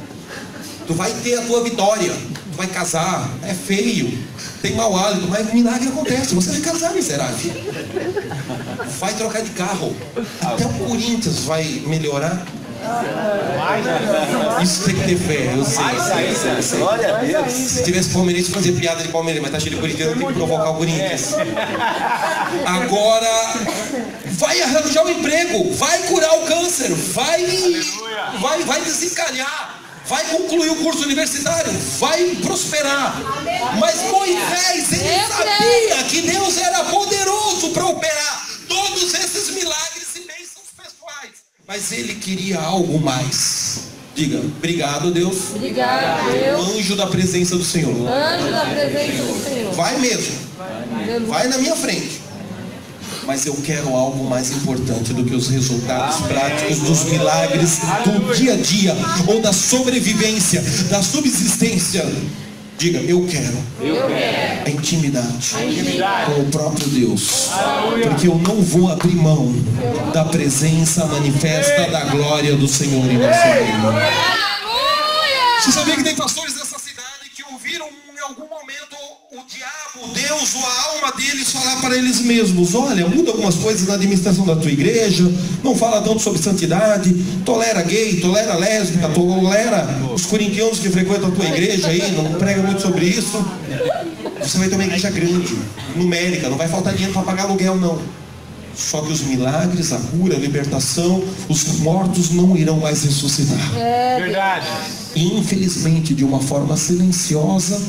Tu vai ter a tua vitória. Tu vai casar, é feio, tem mau hálito, mas o milagre acontece. Você vai casar, miserável. Vai trocar de carro. Até o Corinthians vai melhorar. Isso tem que ter fé, eu sei. Glória a Deus. Se tivesse palmeirense, fazer piada de palmeirense, mas tá cheio de corintiano, tem que provocar o Corinthians. Agora, vai arranjar um emprego, vai curar o câncer, vai desencalhar. Vai concluir o curso universitário, vai prosperar. Mas Moisés, ele sabia que Deus era poderoso para operar todos esses milagres e bênçãos pessoais. Mas ele queria algo mais. Diga, obrigado, Deus. Obrigado, Deus. Anjo da presença do Senhor. Anjo da presença do Senhor. Vai mesmo. Vai na minha frente. Mas eu quero algo mais importante do que os resultados práticos dos milagres do dia a dia, ou da sobrevivência, da subsistência. Diga, eu quero a intimidade com o próprio Deus. Porque eu não vou abrir mão da presença manifesta da glória do Senhor em nosso meio. Você sabia que tem pastores dessa cidade que ouviram em algum momento o diabo, Deus ou a alma deles falar para eles mesmos: olha, muda algumas coisas na administração da tua igreja, não fala tanto sobre santidade, tolera gay, tolera lésbica, tolera os corintianos que frequentam a tua igreja aí, não prega muito sobre isso. Você vai ter uma igreja grande, numérica, não vai faltar dinheiro para pagar aluguel não. Só que os milagres, a cura, a libertação, os mortos não irão mais ressuscitar. Verdade. E infelizmente, de uma forma silenciosa,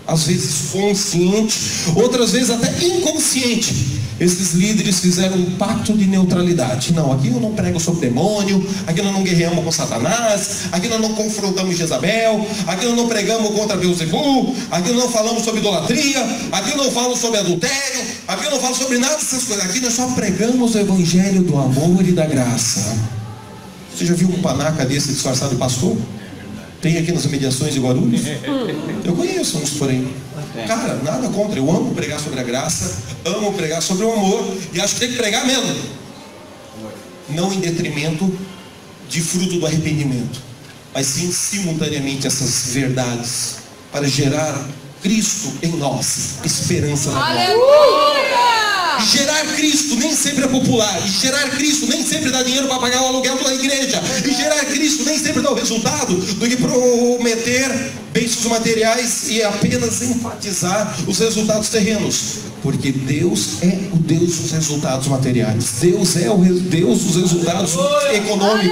às vezes consciente, outras vezes até inconsciente, esses líderes fizeram um pacto de neutralidade. Não, aqui eu não prego sobre demônio, aqui nós não guerreamos com Satanás, aqui nós não confrontamos Jezabel, aqui nós não pregamos contra Beelzebul, aqui nós não falamos sobre idolatria, aqui eu não falo sobre adultério, aqui eu não falo sobre nada dessas coisas, aqui nós só pregamos o evangelho do amor e da graça. Você já viu um panaca desse disfarçado de pastor? Tem aqui nas mediações de Guarulhos? Eu conheço uns por aí. Cara, nada contra. Eu amo pregar sobre a graça, amo pregar sobre o amor, e acho que tem que pregar mesmo. Não em detrimento de fruto do arrependimento, mas sim simultaneamente essas verdades, para gerar Cristo em nós, esperança na glória. Aleluia! E gerar Cristo nem sempre é popular. E gerar Cristo nem sempre dá dinheiro para pagar o aluguel da igreja. E gerar Cristo nem sempre dá o resultado do que prometer bênçãos materiais e apenas enfatizar os resultados terrenos. Porque Deus é o Deus dos resultados materiais. Deus é o Deus dos resultados econômicos,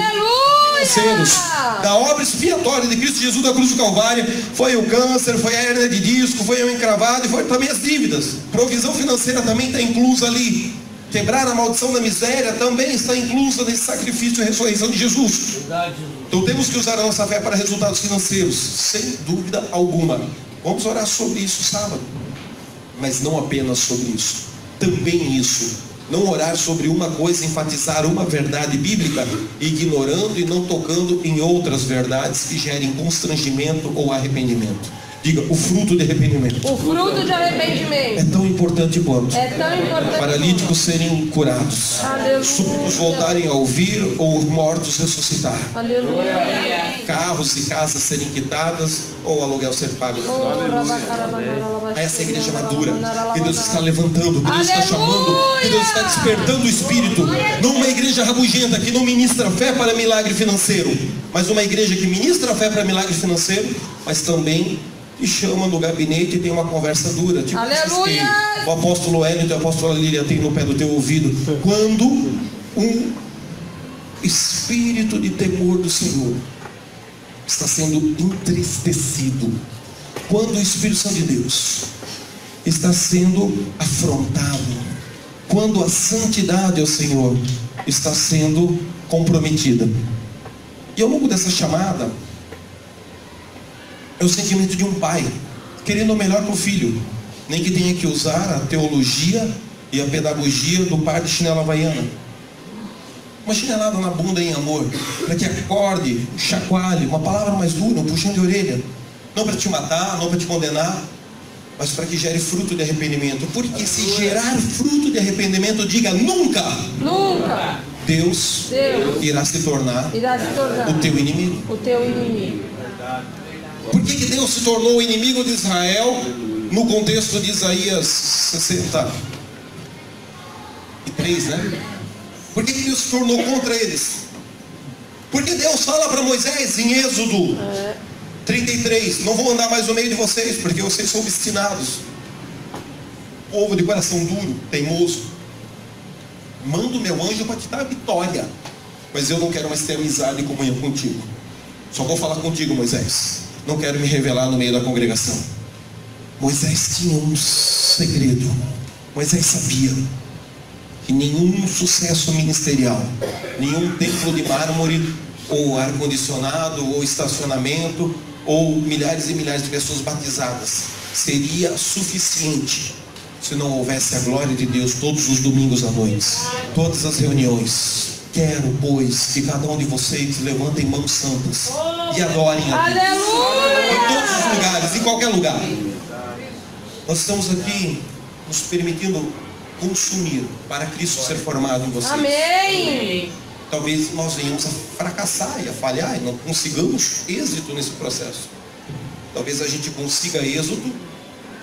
financeiros. Da obra expiatória de Cristo Jesus da cruz do Calvário, foi o câncer, foi a hérnia de disco, foi o encravado e foi também as dívidas. Provisão financeira também está inclusa ali. Quebrar a maldição da miséria também está inclusa nesse sacrifício e ressurreição de Jesus. Então temos que usar a nossa fé para resultados financeiros, sem dúvida alguma. Vamos orar sobre isso sábado, mas não apenas sobre isso, também isso. Não orar sobre uma coisa, enfatizar uma verdade bíblica, ignorando e não tocando em outras verdades que gerem constrangimento ou arrependimento. Diga, o fruto de arrependimento. O fruto de arrependimento É tão importante quanto é tão importante. paralíticos serem curados, Aleluia. surdos voltarem a ouvir ou mortos ressuscitar, Aleluia. carros e casas serem quitadas ou aluguel ser pago. Essa é a igreja madura que Deus está levantando, que Deus está chamando, que Deus está despertando o espírito. Não uma igreja rabugenta que não ministra fé para milagre financeiro, mas uma igreja que ministra fé para milagre financeiro, mas também e chama no gabinete e tem uma conversa dura, tipo Aleluia! o apóstolo Hélio e a apóstola Lília tem no pé do teu ouvido. Quando um espírito de temor do Senhor está sendo entristecido, quando o Espírito Santo de Deus está sendo afrontado, quando a santidade ao Senhor está sendo comprometida. E ao longo dessa chamada, é o sentimento de um pai querendo o melhor para o filho, nem que tenha que usar a teologia e a pedagogia do par de chinela havaiana, uma chinelada na bunda em amor, para que acorde, chacoalhe, uma palavra mais dura, um puxão de orelha, não para te matar, não para te condenar, mas para que gere fruto de arrependimento. Porque se gerar fruto de arrependimento, diga nunca, Nunca Deus irá se tornar irá se tornar o teu inimigo. o teu inimigo. Por que Deus se tornou o inimigo de Israel no contexto de Isaías 63, né? Por que Deus se tornou contra eles? Porque Deus fala para Moisés em Êxodo 33, não vou andar mais no meio de vocês, porque vocês são obstinados, povo de coração duro, teimoso. Mando o meu anjo para te dar a vitória, mas eu não quero mais ter amizade e comunhão contigo. Só vou falar contigo, Moisés. Não quero me revelar no meio da congregação. Moisés tinha um segredo. Moisés sabia que nenhum sucesso ministerial, nenhum templo de mármore, ou ar-condicionado, ou estacionamento, ou milhares e milhares de pessoas batizadas seria suficiente se não houvesse a glória de Deus todos os domingos à noite, todas as reuniões. Quero, pois, que cada um de vocês levantem mãos santas e adorem a Deus. Aleluia! Em todos os lugares, em qualquer lugar. Nós estamos aqui nos permitindo consumir para Cristo ser formado em vocês. Amém! Talvez nós venhamos a fracassar e a falhar e não consigamos êxito nesse processo. Talvez a gente consiga êxito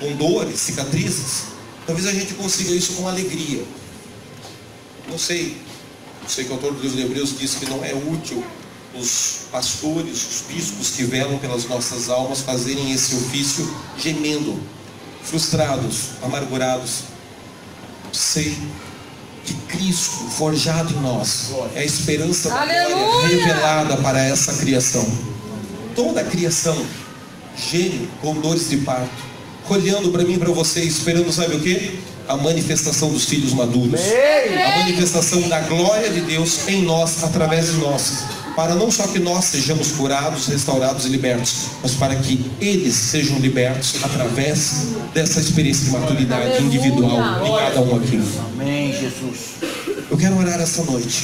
com dores, cicatrizes. Talvez a gente consiga isso com alegria. Não sei. Eu sei que o autor do livro de Hebreus diz que não é útil os pastores, os bispos que velam pelas nossas almas fazerem esse ofício gemendo, frustrados, amargurados. Sei que Cristo, forjado em nós, é a esperança da glória Aleluia! revelada para essa criação. Toda a criação geme com dores de parto, olhando para mim e para você, esperando, sabe o que? A manifestação dos filhos maduros, a manifestação da glória de Deus em nós, através de nós, para não só que nós sejamos curados, restaurados e libertos, mas para que eles sejam libertos através dessa experiência de maturidade individual em cada um aqui. Amém, Jesus. Eu quero orar essa noite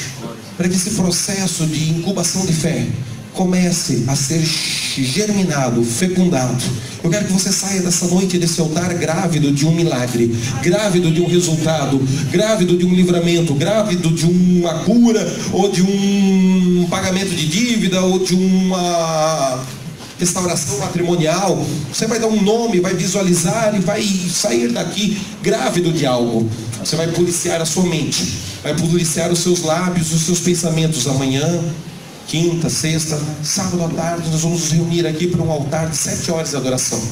para que esse processo de incubação de fé comece a ser germinado, fecundado. Eu quero que você saia dessa noite, desse altar, grávido de um milagre, grávido de um resultado, grávido de um livramento, grávido de uma cura, ou de um pagamento de dívida, ou de uma restauração matrimonial. Você vai dar um nome, vai visualizar e vai sair daqui grávido de algo. Você vai policiar a sua mente, vai policiar os seus lábios, os seus pensamentos. Amanhã, quinta, sexta, sábado à tarde, nós vamos nos reunir aqui para um altar de 7 horas de adoração.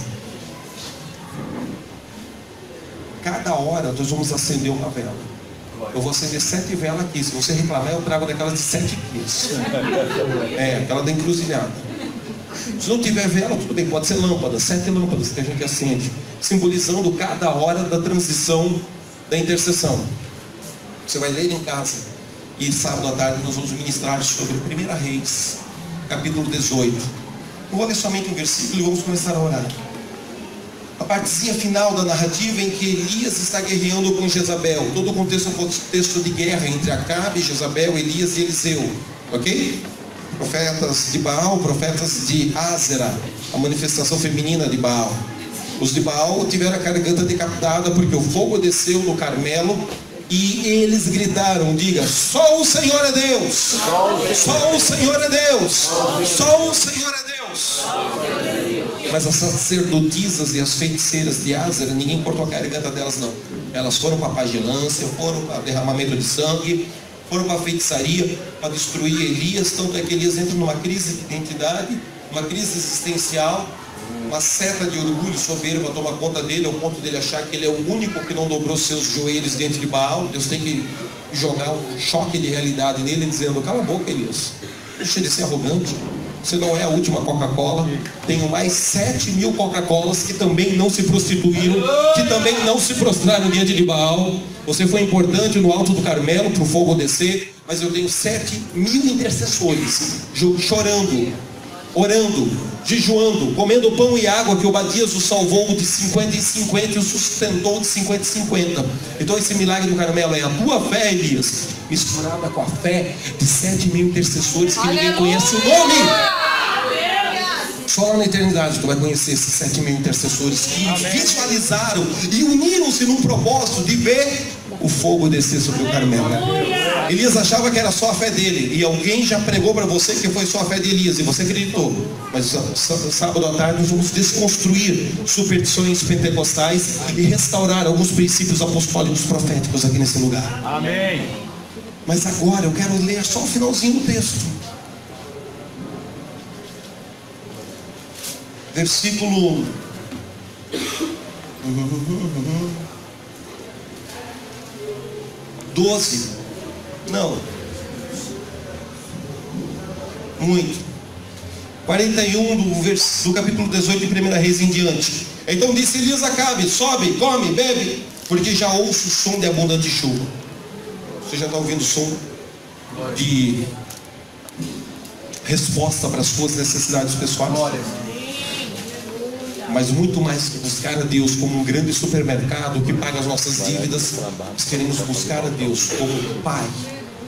Cada hora nós vamos acender uma vela. Eu vou acender 7 velas aqui. Se você reclamar, eu trago daquelas de 7 quilos. Aquela da encruzilhada. Se não tiver vela, tudo bem, pode ser lâmpada, 7 lâmpadas que a gente acende, simbolizando cada hora da transição da intercessão. Você vai ler em casa. E sábado à tarde nós vamos ministrar sobre 1 Reis, capítulo 18. Eu vou ler somente um versículo e vamos começar a orar. A partezinha final da narrativa em que Elias está guerreando com Jezabel. Todo o contexto é um contexto de guerra entre Acabe, Jezabel, Elias e Eliseu. Ok? Profetas de Baal, profetas de Ázera, a manifestação feminina de Baal. Os de Baal tiveram a garganta decapitada porque o fogo desceu no Carmelo. E eles gritaram, diga, só o Senhor é Deus, só o Senhor é Deus, só o Senhor é Deus. Mas as sacerdotisas e as feiticeiras de Ázera, ninguém cortou a garganta delas não. Elas foram para a pagilância, foram para derramamento de sangue, foram para a feitiçaria, para destruir Elias. Tanto é que Elias entra numa crise de identidade, uma crise existencial. Uma seta de orgulho soberba toma conta dele, ao ponto dele achar que ele é o único que não dobrou seus joelhos diante de Baal. Deus tem que jogar um choque de realidade nele, dizendo, cala a boca, Elias, deixa de ser arrogante, você não é a última Coca-Cola, tenho mais 7.000 Coca-Colas que também não se prostituíram, que também não se prostraram diante de Baal. Você foi importante no alto do Carmelo para o fogo descer, mas eu tenho 7.000 intercessores chorando, orando, jejuando, comendo pão e água, que Obadias o salvou de 50 em 50 e o sustentou de 50 em 50. Então esse milagre do Carmelo é a tua fé, Elias, misturada com a fé de 7.000 intercessores que ninguém conhece o nome. Só lá na eternidade tu vai conhecer esses 7.000 intercessores que visualizaram e uniram-se num propósito de ver o fogo descer sobre o Carmelo. Elias achava que era só a fé dele, e alguém já pregou para você que foi só a fé de Elias, e você acreditou. Mas sábado à tarde nós vamos desconstruir superstições pentecostais e restaurar alguns princípios apostólicos proféticos aqui nesse lugar. Amém. Mas agora eu quero ler só o finalzinho do texto. Versículo 12. Não. Muito. 41 do capítulo 18 de 1 Reis em diante. Então disse Elias a Acabe, sobe, come, bebe, porque já ouço o som de abundante chuva. Você já está ouvindo o som de resposta para as suas necessidades pessoais? Mas muito mais que buscar a Deus como um grande supermercado que paga as nossas dívidas, nós queremos buscar a Deus como Pai.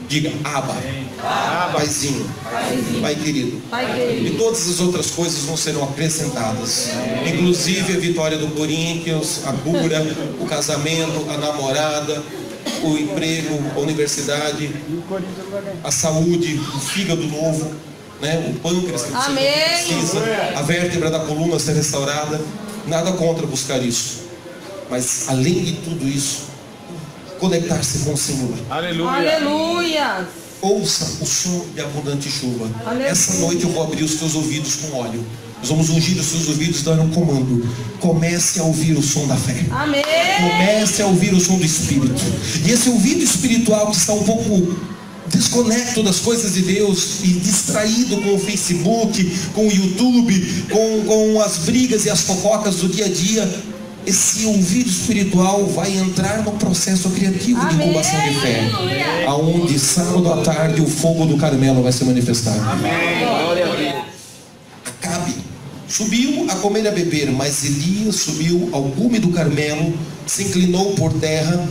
Diga, Abba, Paizinho, Pai querido. E todas as outras coisas vão serão acrescentadas, inclusive a vitória do Corinthians, a cura, o casamento, a namorada, o emprego, a universidade, a saúde, o fígado novo, o pâncreas que você precisa, a vértebra da coluna ser restaurada. Nada contra buscar isso, mas além de tudo isso, conectar-se com o Senhor. Aleluia. Ouça o som de abundante chuva. Aleluia. Essa noite eu vou abrir os teus ouvidos com óleo. Nós vamos ungir os seus ouvidos e dar um comando. Comece a ouvir o som da fé. Amém. Comece a ouvir o som do Espírito. E esse ouvido espiritual que está um pouco desconecto das coisas de Deus e distraído com o Facebook, com o YouTube, com as brigas e as fofocas do dia a dia, esse ouvido espiritual vai entrar no processo criativo de incubação de fé, aonde sábado à tarde o fogo do Carmelo vai se manifestar. Amém. Glória a Deus. Acabe subiu a comer e a beber, mas Elias subiu ao cume do Carmelo, se inclinou por terra,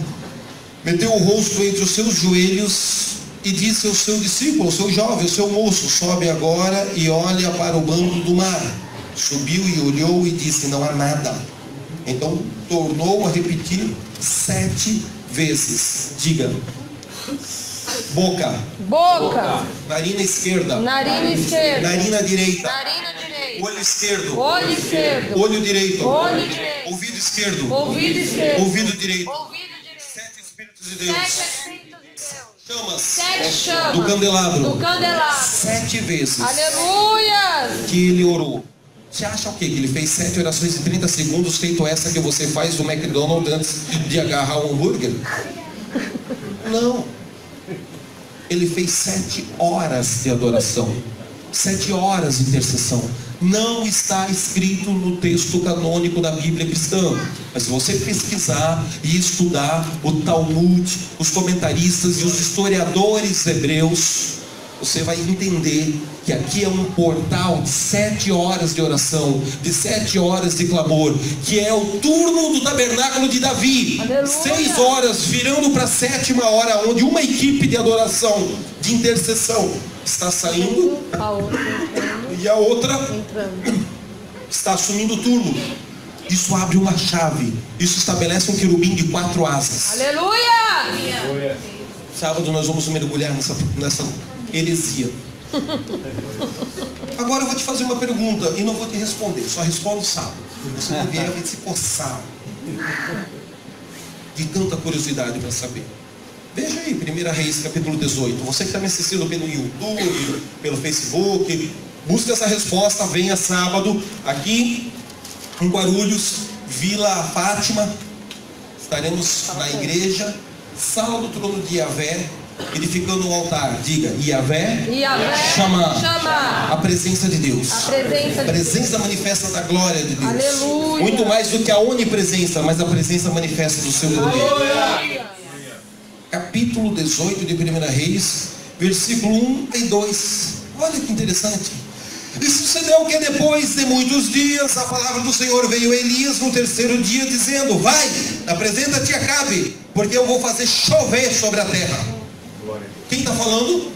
meteu o rosto entre os seus joelhos e disse ao seu discípulo, ao seu jovem, ao seu moço: sobe agora e olha para o bando do mar. Subiu e olhou e disse: não há nada. Então tornou a repetir 7 vezes. Diga: boca, Boca, narina esquerda, narina esquerda, narina direita, narina direita, olho esquerdo, olho esquerdo, olho direito, olho direito, ouvido esquerdo, ouvido esquerdo, ouvido direito. ouvido direito. 7 Espíritos de 7 Deus, Espíritos de Deus. chamas 7 chamas do candelabro, do candelabro. 7 vezes Aleluia. que ele orou. Você acha o quê? Que ele fez 7 orações em 30 segundos, feito essa que você faz do McDonald's antes de agarrar o hambúrguer? Não. Ele fez 7 horas de adoração, 7 horas de intercessão. Não está escrito no texto canônico da Bíblia cristã, mas se você pesquisar e estudar o Talmud, os comentaristas e os historiadores hebreus, você vai entender que aqui é um portal de 7 horas de oração, de 7 horas de clamor, que é o turno do tabernáculo de Davi. Aleluia. 6 horas virando para a 7ª hora, onde uma equipe de adoração, de intercessão, está saindo A outra entrando, e a outra entrando. está assumindo o turno. Isso abre uma chave, isso estabelece um querubim de 4 asas. Aleluia. Sábado nós vamos mergulhar nessa heresia. Agora eu vou te fazer uma pergunta e não vou te responder, só respondo sábado. Você não vier, vai se coçar de tanta curiosidade para saber. Veja aí, 1 Reis, capítulo 18. Você que está me assistindo pelo YouTube, pelo Facebook, busca essa resposta, venha sábado aqui em Guarulhos, Vila Fátima. Estaremos na igreja, sala do trono de Yahvé, edificando um altar. Diga: Yahvé, chama a presença de Deus, A presença manifesta da glória de Deus. Aleluia. Muito mais do que a onipresença, mas a presença manifesta do seu poder. Aleluia. Capítulo 18 de 1 Reis, versículo 1 e 2. Olha que interessante. E sucedeu que depois de muitos dias a palavra do Senhor veio a Elias no 3º dia, dizendo: vai, apresenta-te a Acabe, porque eu vou fazer chover sobre a terra. Quem está falando?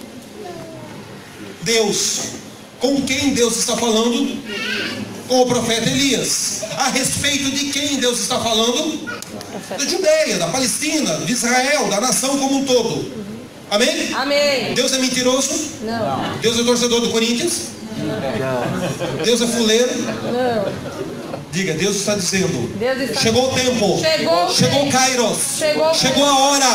Deus. Com quem Deus está falando? Com o profeta Elias. A respeito de quem Deus está falando? Da Judeia, da Palestina, de Israel, da nação como um todo. Amém? Amém. Deus é mentiroso? Não. Deus é torcedor do Corinthians? Deus é fuleiro? Não. Diga: Deus está dizendo: Deus está... chegou o tempo, chegou o Kairos, Chegou a hora,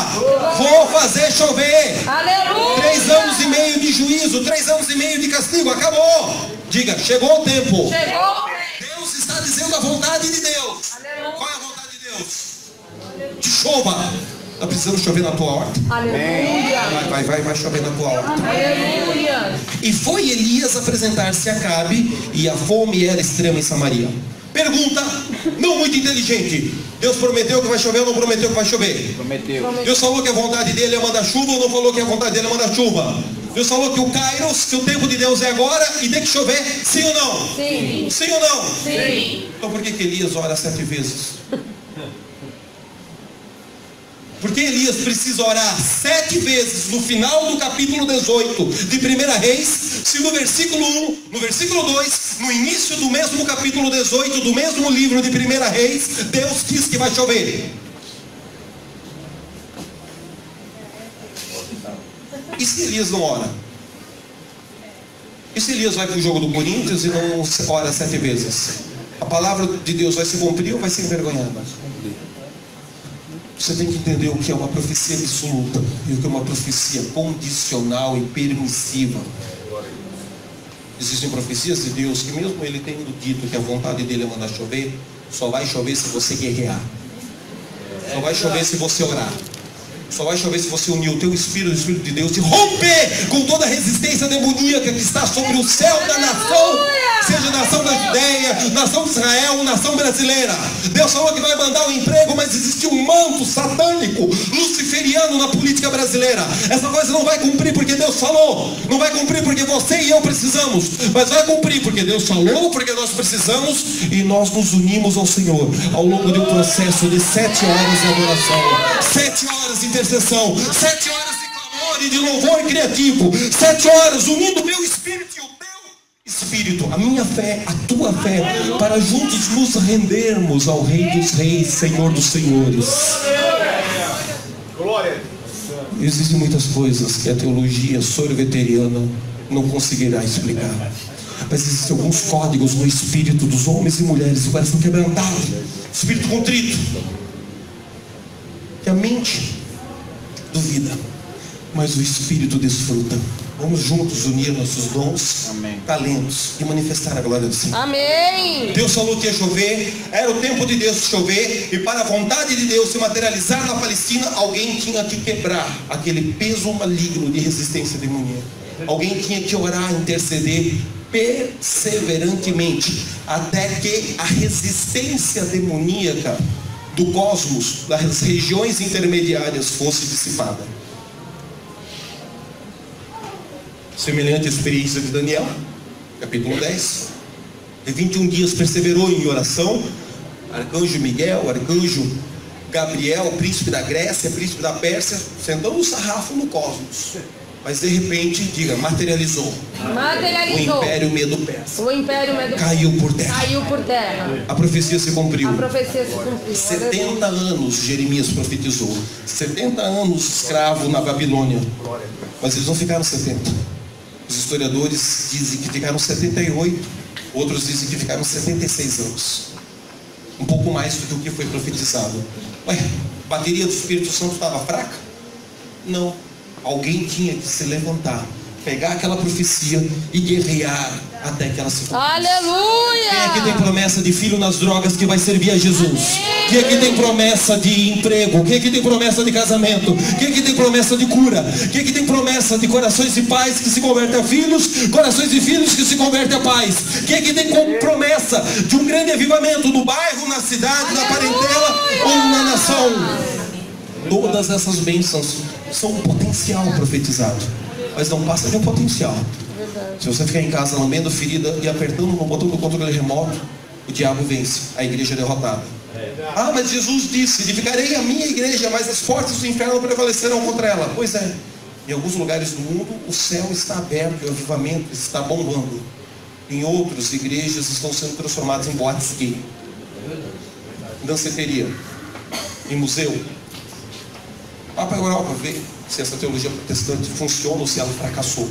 vou fazer chover. Aleluia. 3 anos e meio de juízo, 3 anos e meio de castigo, acabou. Diga: chegou o tempo. Chegou. Deus está dizendo a vontade de Deus. Aleluia. Qual é a vontade de Deus? Que chova. Está precisando chover na tua horta? Aleluia. Vai chover na tua horta. Aleluia. E foi Elias apresentar-se a Acabe, e a fome era extrema em Samaria. Pergunta não muito inteligente: Deus prometeu que vai chover ou não prometeu que vai chover? Prometeu. Deus falou que a vontade dele é mandar chuva ou não falou que a vontade dele é mandar chuva? Deus falou que o Kairos, que o tempo de Deus é agora e tem que chover, sim ou não? Sim. Sim ou não? Sim. Então por que Elias ora 7 vezes? Porque Elias precisa orar 7 vezes no final do capítulo 18 de 1 Reis, se no versículo 1, no versículo 2, no início do mesmo capítulo 18 do mesmo livro de 1 Reis, Deus diz que vai chover. E se Elias não ora? E se Elias vai para o jogo do Corinthians e não ora 7 vezes? A palavra de Deus vai se cumprir ou vai ser envergonhada? Você tem que entender o que é uma profecia absoluta e o que é uma profecia condicional e permissiva. Existem profecias de Deus que, mesmo Ele tendo dito que a vontade dele é mandar chover, só vai chover se você guerrear. Só vai chover se você orar. Só vai chover se você unir o teu espírito, o espírito de Deus, e romper com toda a resistência demoníaca que está sobre o céu da nação, seja a nação da Judeia, nação de Israel, nação brasileira. Deus falou que vai mandar o emprego, mas existe um manto satânico, luciferiano na política brasileira. Essa coisa não vai cumprir porque Deus falou, não vai cumprir porque você e eu precisamos, mas vai cumprir porque Deus falou, porque nós precisamos, e nós nos unimos ao Senhor ao longo de um processo de 7 horas de adoração, 7 horas de intercessão, 7 horas de clamor e de louvor criativo, 7 horas unindo o meu espírito e o teu espírito, a minha fé, a tua fé, para juntos nos rendermos ao Rei dos Reis, Senhor dos Senhores. Existem muitas coisas que a teologia sorveteriana não conseguirá explicar, mas existem alguns códigos no espírito dos homens e mulheres, o coração quebrantado, espírito contrito, que a mente duvida, mas o espírito desfruta. Vamos juntos unir nossos dons, amém, talentos e manifestar a glória do Senhor. Amém. Deus falou que ia chover, era o tempo de Deus chover, e para a vontade de Deus se materializar na Palestina, alguém tinha que quebrar aquele peso maligno de resistência demoníaca. Alguém tinha que orar, interceder perseverantemente até que a resistência demoníaca do cosmos, das regiões intermediárias, fosse dissipada. Semelhante à experiência de Daniel, capítulo 10. De 21 dias perseverou em oração. Arcanjo Miguel, arcanjo Gabriel, príncipe da Grécia, príncipe da Pérsia, sentando o sarrafo no cosmos. Mas de repente, diga, materializou. O Império Medo-Persa. O Império Medo-Persa caiu por terra. Caiu por terra. A profecia se cumpriu. A profecia se cumpriu. 70 anos Jeremias profetizou. 70 anos escravo na Babilônia. Mas eles não ficaram 70. Os historiadores dizem que ficaram 78. Outros dizem que ficaram 76 anos. Um pouco mais do que o que foi profetizado. Ué, a bateria do Espírito Santo estava fraca? Não. Alguém tinha que se levantar, pegar aquela profecia e guerrear até que ela se cumprisse. Aleluia! Quem aqui tem promessa de filho nas drogas que vai servir a Jesus? Quem aqui tem promessa de emprego? Quem aqui tem promessa de casamento? Quem aqui tem promessa de cura? Quem aqui tem promessa de corações de pais que se convertem a filhos, corações de filhos que se convertem a pais? Quem aqui tem promessa de um grande avivamento no bairro, na cidade, na parentela ou na nação? Todas essas bênçãos são um potencial profetizado, mas não passa de um potencial. Se você ficar em casa lambendo ferida e apertando no botão do controle remoto, o diabo vence, a igreja é derrotada. Ah, mas Jesus disse, edificarei a minha igreja, mas as portas do inferno prevalecerão contra ela. Pois é, em alguns lugares do mundo o céu está aberto e o avivamento está bombando. Em outras igrejas estão sendo transformadas em boates gay, danceteria, em museu. Vá para a Europa ver se essa teologia protestante funciona ou se ela fracassou.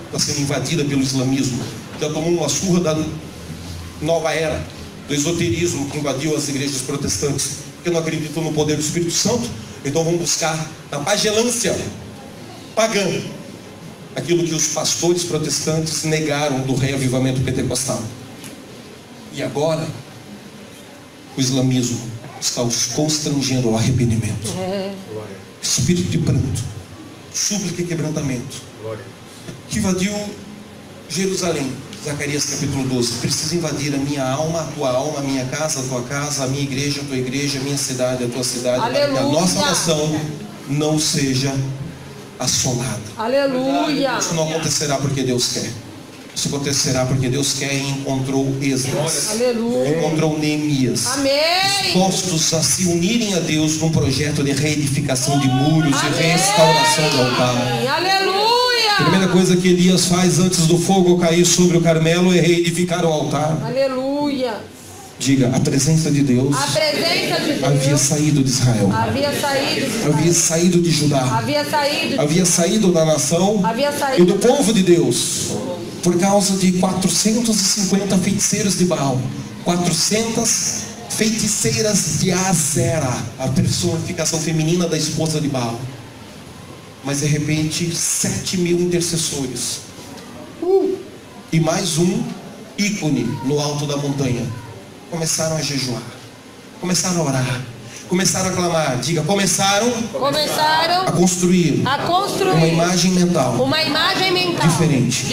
Está sendo invadida pelo islamismo. Já tomou uma surra da nova era, do esoterismo que invadiu as igrejas protestantes, porque não acreditam no poder do Espírito Santo. Então vão buscar na pagelância pagã aquilo que os pastores protestantes negaram do reavivamento pentecostal. E agora o islamismo está os constrangendo ao arrependimento. Espírito de pranto, súplica e quebrantamento, que invadiu Jerusalém. Zacarias capítulo 12. Precisa invadir a minha alma, a tua alma, a minha casa, a tua casa, a minha igreja, a tua igreja, a minha cidade, a tua cidade. Aleluia. Para que a nossa nação não seja assolada. Aleluia. Isso não acontecerá porque Deus quer. Isso acontecerá porque Deus quer e encontrou Esdras. Aleluia. Encontrou Neemias. Amém. Dispostos a se unirem a Deus num projeto de reedificação de muros e restauração do altar. Aleluia. A primeira coisa que Elias faz antes do fogo cair sobre o Carmelo é reedificar o altar. Aleluia. Diga, a presença de Deus, havia saído de Israel, havia saído de Judá, havia saído da nação e do povo de Deus, por causa de 450 feiticeiros de Baal, 400 feiticeiras de Azera, a personificação feminina da esposa de Baal. Mas de repente 7.000 intercessores e mais um ícone no alto da montanha. Começaram a jejuar, começaram a orar, começaram a clamar. Diga, começaram a construir uma imagem mental diferente.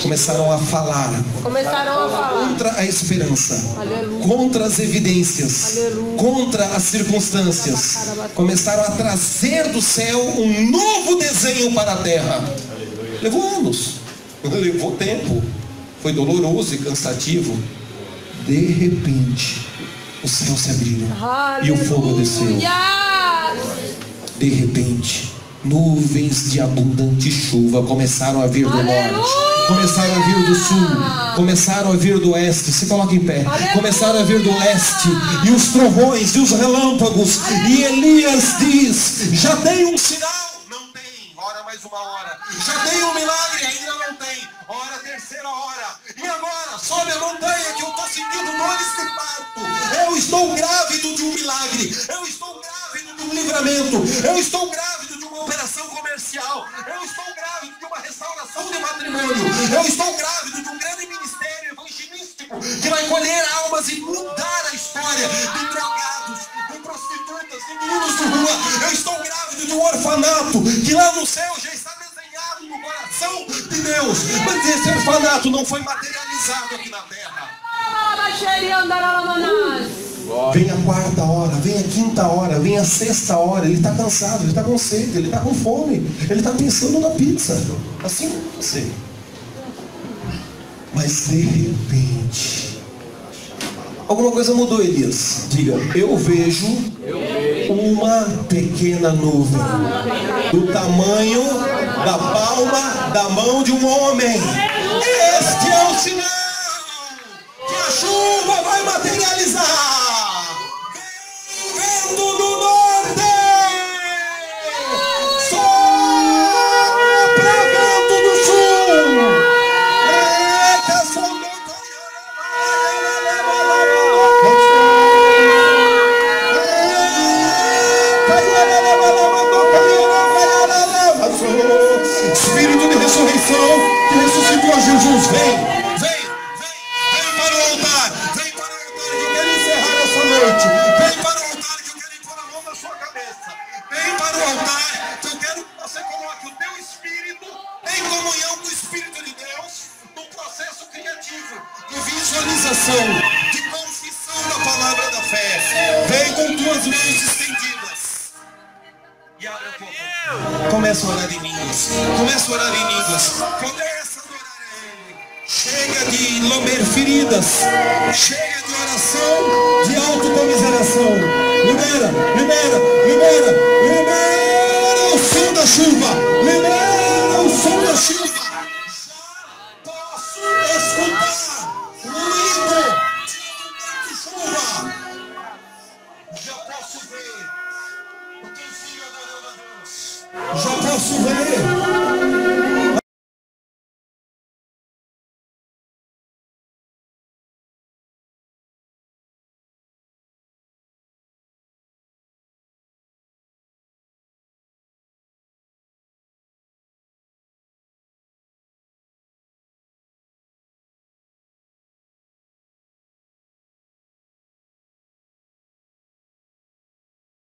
Começaram a falar contra a esperança, Aleluia. contra as evidências, Aleluia. contra as circunstâncias. Começaram a trazer do céu um novo desenho para a terra. Levou anos, levou tempo, foi doloroso e cansativo. De repente, os céus se abriram e o fogo desceu. De repente, nuvens de abundante chuva começaram a vir do norte, começaram a vir do sul, começaram a vir do oeste. Se coloca em pé. Começaram a vir do leste, e os trovões e os relâmpagos. E Elias diz: já tem um sinal? Não tem. Ora mais uma hora. Já tem um milagre? Ainda não tem. Ora a terceira hora. E agora? Sobe a montanha que eu estou sentindo dores de parto. Eu estou grávido de um milagre. Eu estou grávido de um livramento. Eu estou grávido de uma operação comercial. Eu estou grávido de uma restauração de matrimônio. Eu estou grávido de um grande ministério evangelístico que vai colher almas e mudar a história de drogados, de prostitutas, de meninos de rua. Eu estou grávido de um orfanato que lá no céu já está desenhado no coração de Deus. Mas esse orfanato não foi materializado aqui na terra. Vem a quarta hora, vem a quinta hora, vem a sexta hora. Ele está cansado, ele está com sede, ele está com fome. Ele está pensando na pizza. Assim como você. Mas de repente, alguma coisa mudou, Elias. Diga, eu vejo uma pequena nuvem do tamanho da palma da mão de um homem. Este é o sinal que a chuva vai materializar. Vem vento do norte, sopra vento do sul. Espírito de ressurreição que ressuscitou a Jesus, vem para o altar, vem para o altar que eu quero encerrar essa noite, vem para o altar que eu quero impor a mão na sua cabeça, vem para o altar que eu quero que você coloque o teu espírito em comunhão com o Espírito de Deus, num processo criativo, de visualização, de confissão da palavra da fé. Vem com tuas mãos estendidas e abre a tua boca. Começa a orar em línguas. Começa a orar em línguas. Começa a adorar a Ele. Chega de lamber feridas. Chega de oração, de autocomiseração. Libera o som da chuva. Libera o som da chuva. Já posso escutar o ruído de chuva. Já posso ver o teu filho adorando a Deus. Já posso ver